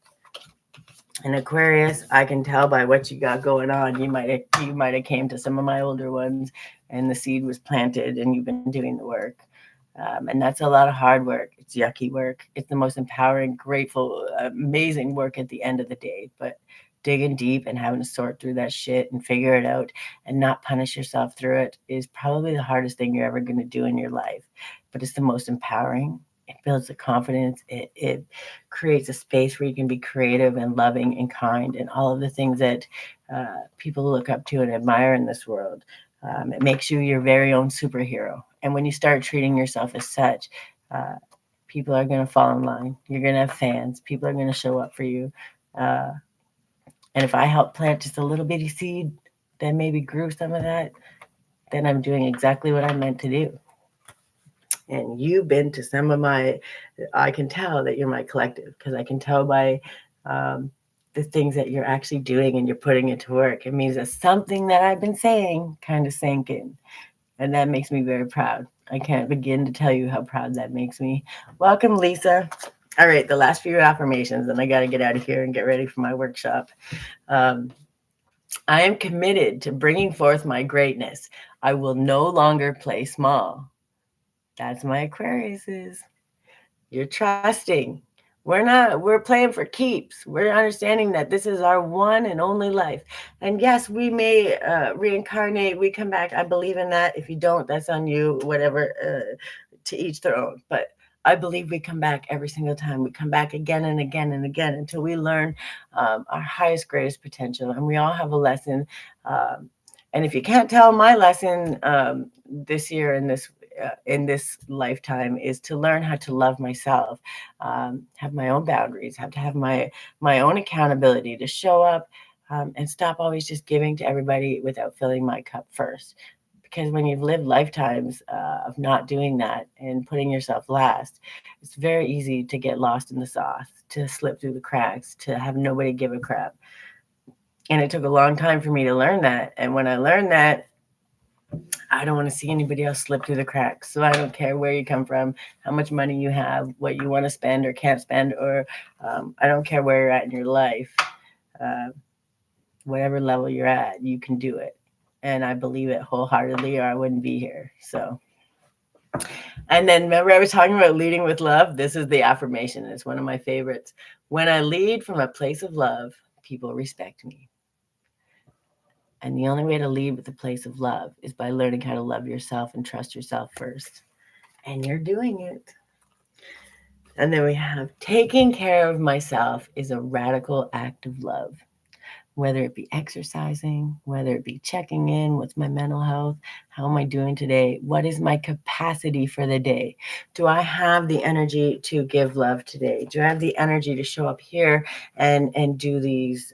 And Aquarius, I can tell by what you got going on. You might have came to some of my older ones, and the seed was planted, and you've been doing the work. And that's a lot of hard work. It's yucky work. It's the most empowering, grateful, amazing work at the end of the day. But digging deep and having to sort through that shit and figure it out and not punish yourself through it is probably the hardest thing you're ever going to do in your life. But it's the most empowering. It builds the confidence. It creates a space where you can be creative and loving and kind and all of the things that people look up to and admire in this world. It makes you your very own superhero. And when you start treating yourself as such, uh, people are going to fall in line. You're going to have fans. People are going to show up for you. Uh, and if I help plant just a little bitty seed that maybe grew some of that, then I'm doing exactly what I meant to do. And you've been to some of my, I can tell that you're my collective because I can tell by the things that you're actually doing and you're putting it to work. It means that something that I've been saying kind of sank in. And that makes me very proud. I can't begin to tell you how proud that makes me. Welcome, Lisa. All right, the last few affirmations, and I got to get out of here and get ready for my workshop. I am committed to bringing forth my greatness. I will no longer play small. That's my Aquariuses. You're trusting. We're playing for keeps. We're understanding that this is our one and only life. And yes, we may reincarnate. We come back. I believe in that. If you don't, that's on you, whatever, to each their own. But I believe we come back every single time. We come back again and again and again until we learn our highest, greatest potential. And we all have a lesson. And if you can't tell, my lesson this year in this lifetime is to learn how to love myself, have my own boundaries, have to have my own accountability to show up and stop always just giving to everybody without filling my cup first. Because when you've lived lifetimes of not doing that and putting yourself last, it's very easy to get lost in the sauce, to slip through the cracks, to have nobody give a crap. And it took a long time for me to learn that. And when I learned that, I don't want to see anybody else slip through the cracks. So I don't care where you come from, how much money you have, what you want to spend or can't spend, or I don't care where you're at in your life. Whatever level you're at, you can do it. And I believe it wholeheartedly, or I wouldn't be here. So, and then remember I was talking about leading with love? This is the affirmation. It's one of my favorites. When I lead from a place of love, people respect me. And the only way to lead with a place of love is by learning how to love yourself and trust yourself first. And you're doing it. And then we have taking care of myself is a radical act of love. Whether it be exercising, whether it be checking in, what's my mental health, how am I doing today, what is my capacity for the day? Do I have the energy to give love today? Do I have the energy to show up here and do these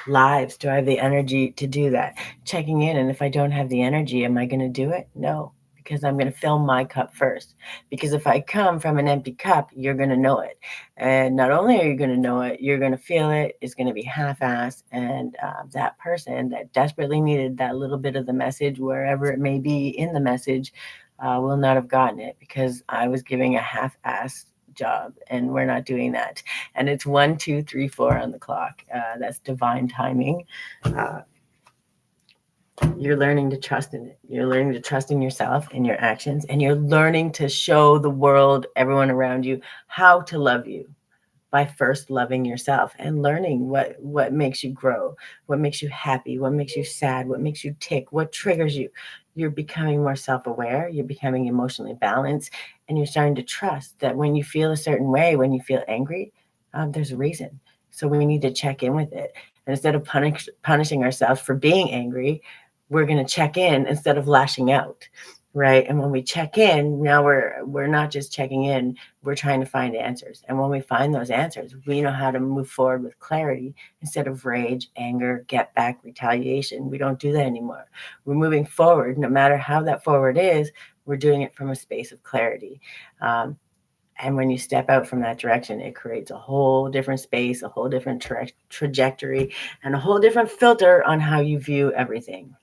lives? Do I have the energy to do that? Checking in. And if I don't have the energy, am I going to do it? No, because I'm going to fill my cup first. Because if I come from an empty cup, you're going to know it. And not only are you going to know it, you're going to feel it. It's going to be half-assed. And that person that desperately needed that little bit of the message, wherever it may be in the message, will not have gotten it because I was giving a half-assed job, and we're not doing that. And it's 1, 2, 3, 4 on the clock. That's divine timing. You're learning to trust in it. You're learning to trust in yourself and your actions, and you're learning to show the world, everyone around you, how to love you by first loving yourself and learning what makes you grow, what makes you happy, what makes you sad, what makes you tick, what triggers you. You're becoming more self-aware, you're becoming emotionally balanced, and you're starting to trust that when you feel a certain way, when you feel angry, there's a reason. So we need to check in with it. And instead of punishing ourselves for being angry, we're going to check in instead of lashing out, right? And when we check in, now we're not just checking in, we're trying to find answers. And when we find those answers, we know how to move forward with clarity instead of rage, anger, get back, retaliation. We don't do that anymore. We're moving forward. No matter how that forward is, we're doing it from a space of clarity. And when you step out from that direction, it creates a whole different space, a whole different trajectory, and a whole different filter on how you view everything.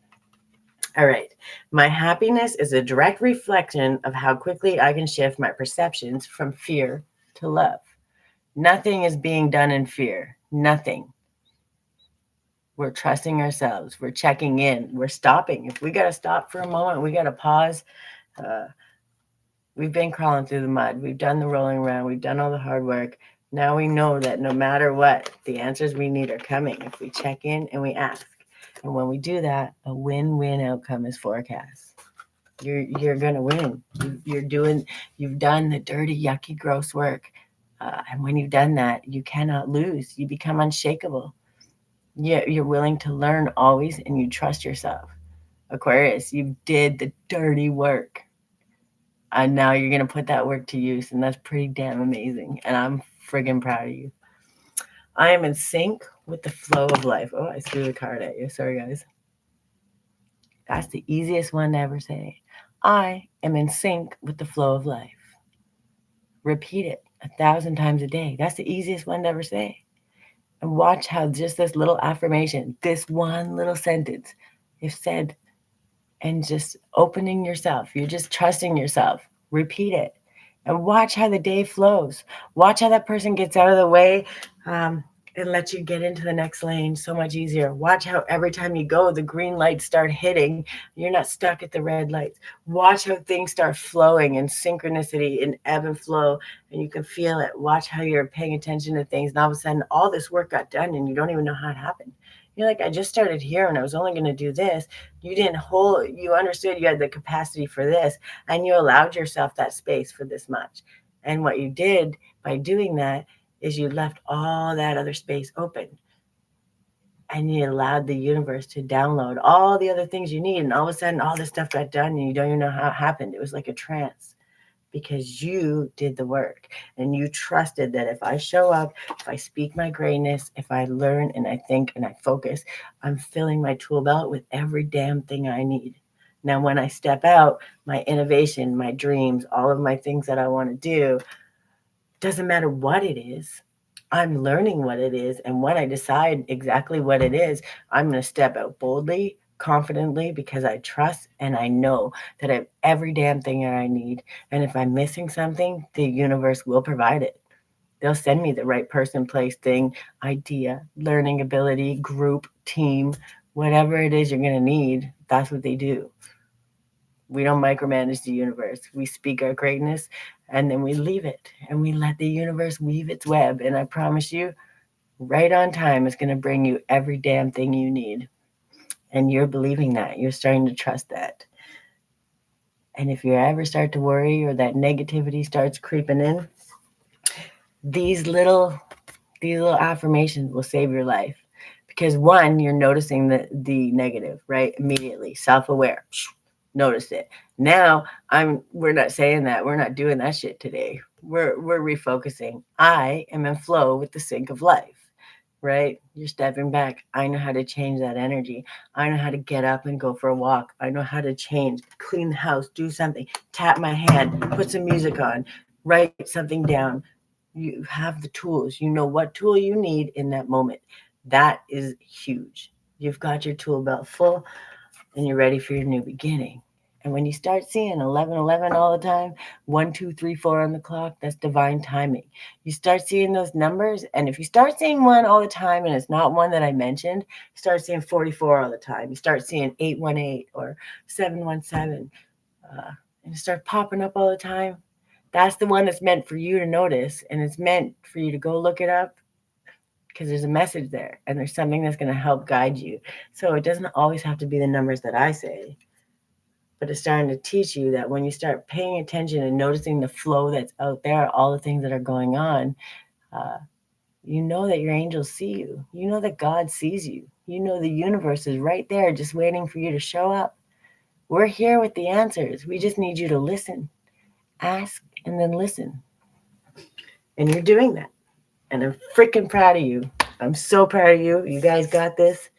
All right. My happiness is a direct reflection of how quickly I can shift my perceptions from fear to love. Nothing is being done in fear. Nothing. We're trusting ourselves. We're checking in. We're stopping. If we got to stop for a moment, we got to pause. We've been crawling through the mud. We've done the rolling around. We've done all the hard work. Now we know that no matter what, the answers we need are coming if we check in and we ask. And when we do that, a win-win outcome is forecast. You're gonna win. You've done the dirty, yucky, gross work, and when you've done that, you cannot lose. You become unshakable. You're willing to learn always, and you trust yourself. Aquarius, you did the dirty work, and now you're gonna put that work to use, and that's pretty damn amazing. And I'm friggin' proud of you. I am in sync with the flow of life. Oh, I threw the card at you. Sorry, guys. That's the easiest one to ever say. I am in sync with the flow of life. Repeat it 1,000 times a day. That's the easiest one to ever say. And watch how just this little affirmation, this one little sentence, if said and just opening yourself, you're just trusting yourself. Repeat it and watch how the day flows. Watch how that person gets out of the way and lets you get into the next lane so much easier. Watch how every time you go, the green lights start hitting. You're not stuck at the red lights. Watch how things start flowing in synchronicity, in ebb and flow, and you can feel it. Watch how you're paying attention to things, and all of a sudden, all this work got done, and you don't even know how it happened. You're like, I just started here, and I was only going to do this. You understood you had the capacity for this, and you allowed yourself that space for this much. And what you did by doing that is you left all that other space open, and you allowed the universe to download all the other things you need. And all of a sudden, all this stuff got done, and you don't even know how it happened. It was like a trance because you did the work and you trusted that if I show up, if I speak my greatness, if I learn and I think and I focus, I'm filling my tool belt with every damn thing I need. Now, when I step out, my innovation, my dreams, all of my things that I want to do, doesn't matter what it is. I'm learning what it is. And when I decide exactly what it is, I'm going to step out boldly, confidently, because I trust and I know that I have every damn thing that I need. And if I'm missing something, the universe will provide it. They'll send me the right person, place, thing, idea, learning ability, group, team, whatever it is you're going to need. That's what they do. We don't micromanage the universe. We speak our greatness and then we leave it and we let the universe weave its web. And I promise you, right on time is going to bring you every damn thing you need. And you're believing that. You're starting to trust that. And if you ever start to worry or that negativity starts creeping in, these little affirmations will save your life. Because one, you're noticing the negative, right? Immediately, self-aware. Notice it. Now we're not saying that. We're not doing that shit today. We're refocusing. I am in flow with the sync of life. Right? You're stepping back. I know how to change that energy. I know how to get up and go for a walk. I know how to change, clean the house, do something, tap my hand, put some music on, write something down. You have the tools. You know what tool you need in that moment. That is huge. You've got your tool belt full and you're ready for your new beginning. And when you start seeing 11:11 all the time, 1, 2, 3, 4 on the clock, that's divine timing. You start seeing those numbers, and if you start seeing one all the time and it's not one that I mentioned, start seeing 44 all the time. You start seeing 818 or 717, and start popping up all the time. That's the one that's meant for you to notice, and it's meant for you to go look it up because there's a message there, and there's something that's going to help guide you. So it doesn't always have to be the numbers that I say. But it's starting to teach you that when you start paying attention and noticing the flow that's out there, all the things that are going on, you know that your angels see you. You know that God sees you. You know the universe is right there just waiting for you to show up. We're here with the answers. We just need you to listen, ask, and then listen. And you're doing that. And I'm freaking proud of you. I'm so proud of you. You guys got this.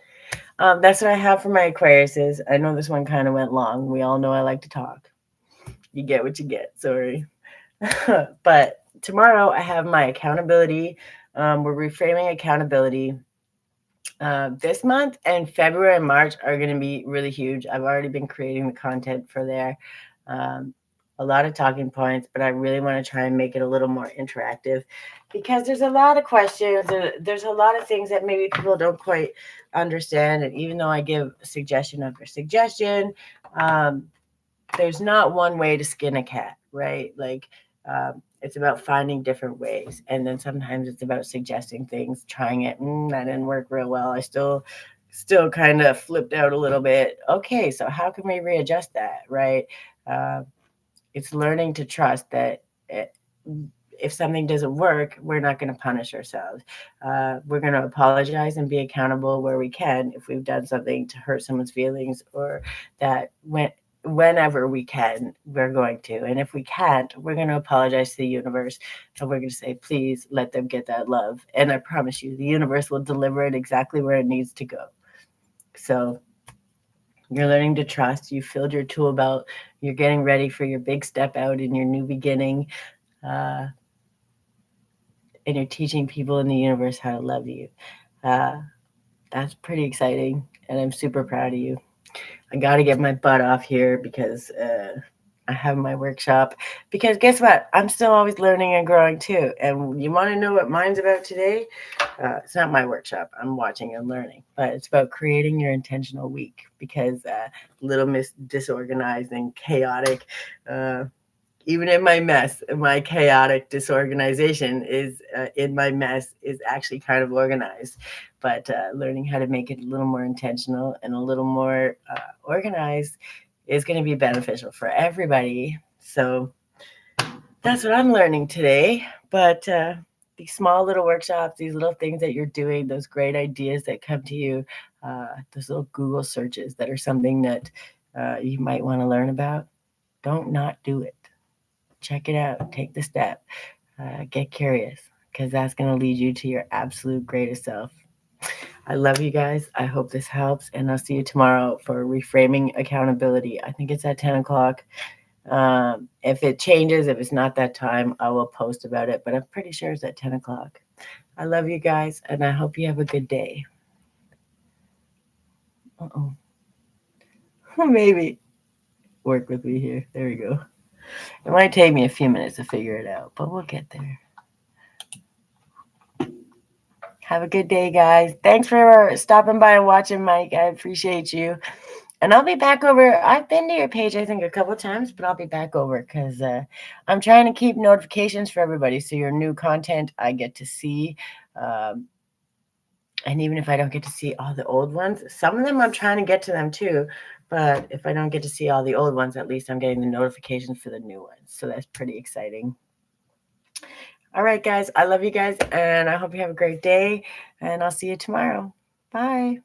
That's what I have for my Aquariuses. I know this one kind of went long. We all know I like to talk. You get what you get. Sorry. But tomorrow I have my accountability. We're reframing accountability. This month and February and March are going to be really huge. I've already been creating the content for there. A lot of talking points, but I really want to try and make it a little more interactive because there's a lot of questions. There's a lot of things that maybe people don't quite understand. And even though I give suggestion after suggestion, there's not one way to skin a cat, right? Like It's about finding different ways. And then sometimes it's about suggesting things, trying it. That didn't work real well. I still kind of flipped out a little bit. Okay, so how can we readjust that, right? It's learning to trust that if something doesn't work, we're not going to punish ourselves. We're going to apologize and be accountable where we can if we've done something to hurt someone's feelings, or that whenever we can, we're going to. And if we can't, we're going to apologize to the universe, and we're going to say, please let them get that love. And I promise you, the universe will deliver it exactly where it needs to go. So you're learning to trust. You filled your tool belt. You're getting ready for your big step out in your new beginning. And you're teaching people in the universe how to love you. That's pretty exciting, and I'm super proud of you. I got to get my butt off here because I have my workshop. Because guess what? I'm still always learning and growing too. And you want to know what mine's about today? It's not my workshop. I'm watching and learning. But it's about creating your intentional week, because little miss disorganized and chaotic, even in my mess, my chaotic disorganization is in my mess is actually kind of organized. But learning how to make it a little more intentional and a little more organized is going to be beneficial for everybody. So that's what I'm learning today. But these small little workshops, these little things that you're doing, those great ideas that come to you, those little Google searches that are something that you might want to learn about, don't not do it. Check it out. Take the step. Get curious, because that's going to lead you to your absolute greatest self. I love you guys. I hope this helps. And I'll see you tomorrow for Reframing Accountability. I think it's at 10 o'clock. If it changes, if it's not that time, I will post about it. But I'm pretty sure it's at 10 o'clock. I love you guys, and I hope you have a good day. Uh-oh. Maybe work with me here. There we go. It might take me a few minutes to figure it out, but we'll get there. Have a good day, guys. Thanks for stopping by and watching, Mike. I appreciate you. And I'll be back over. I've been to your page, I think, a couple times, but I'll be back over because I'm trying to keep notifications for everybody. So your new content, I get to see. And even if I don't get to see all the old ones, some of them I'm trying to get to them too. But if I don't get to see all the old ones, at least I'm getting the notifications for the new ones. So that's pretty exciting. All right, guys. I love you guys, and I hope you have a great day, and I'll see you tomorrow. Bye.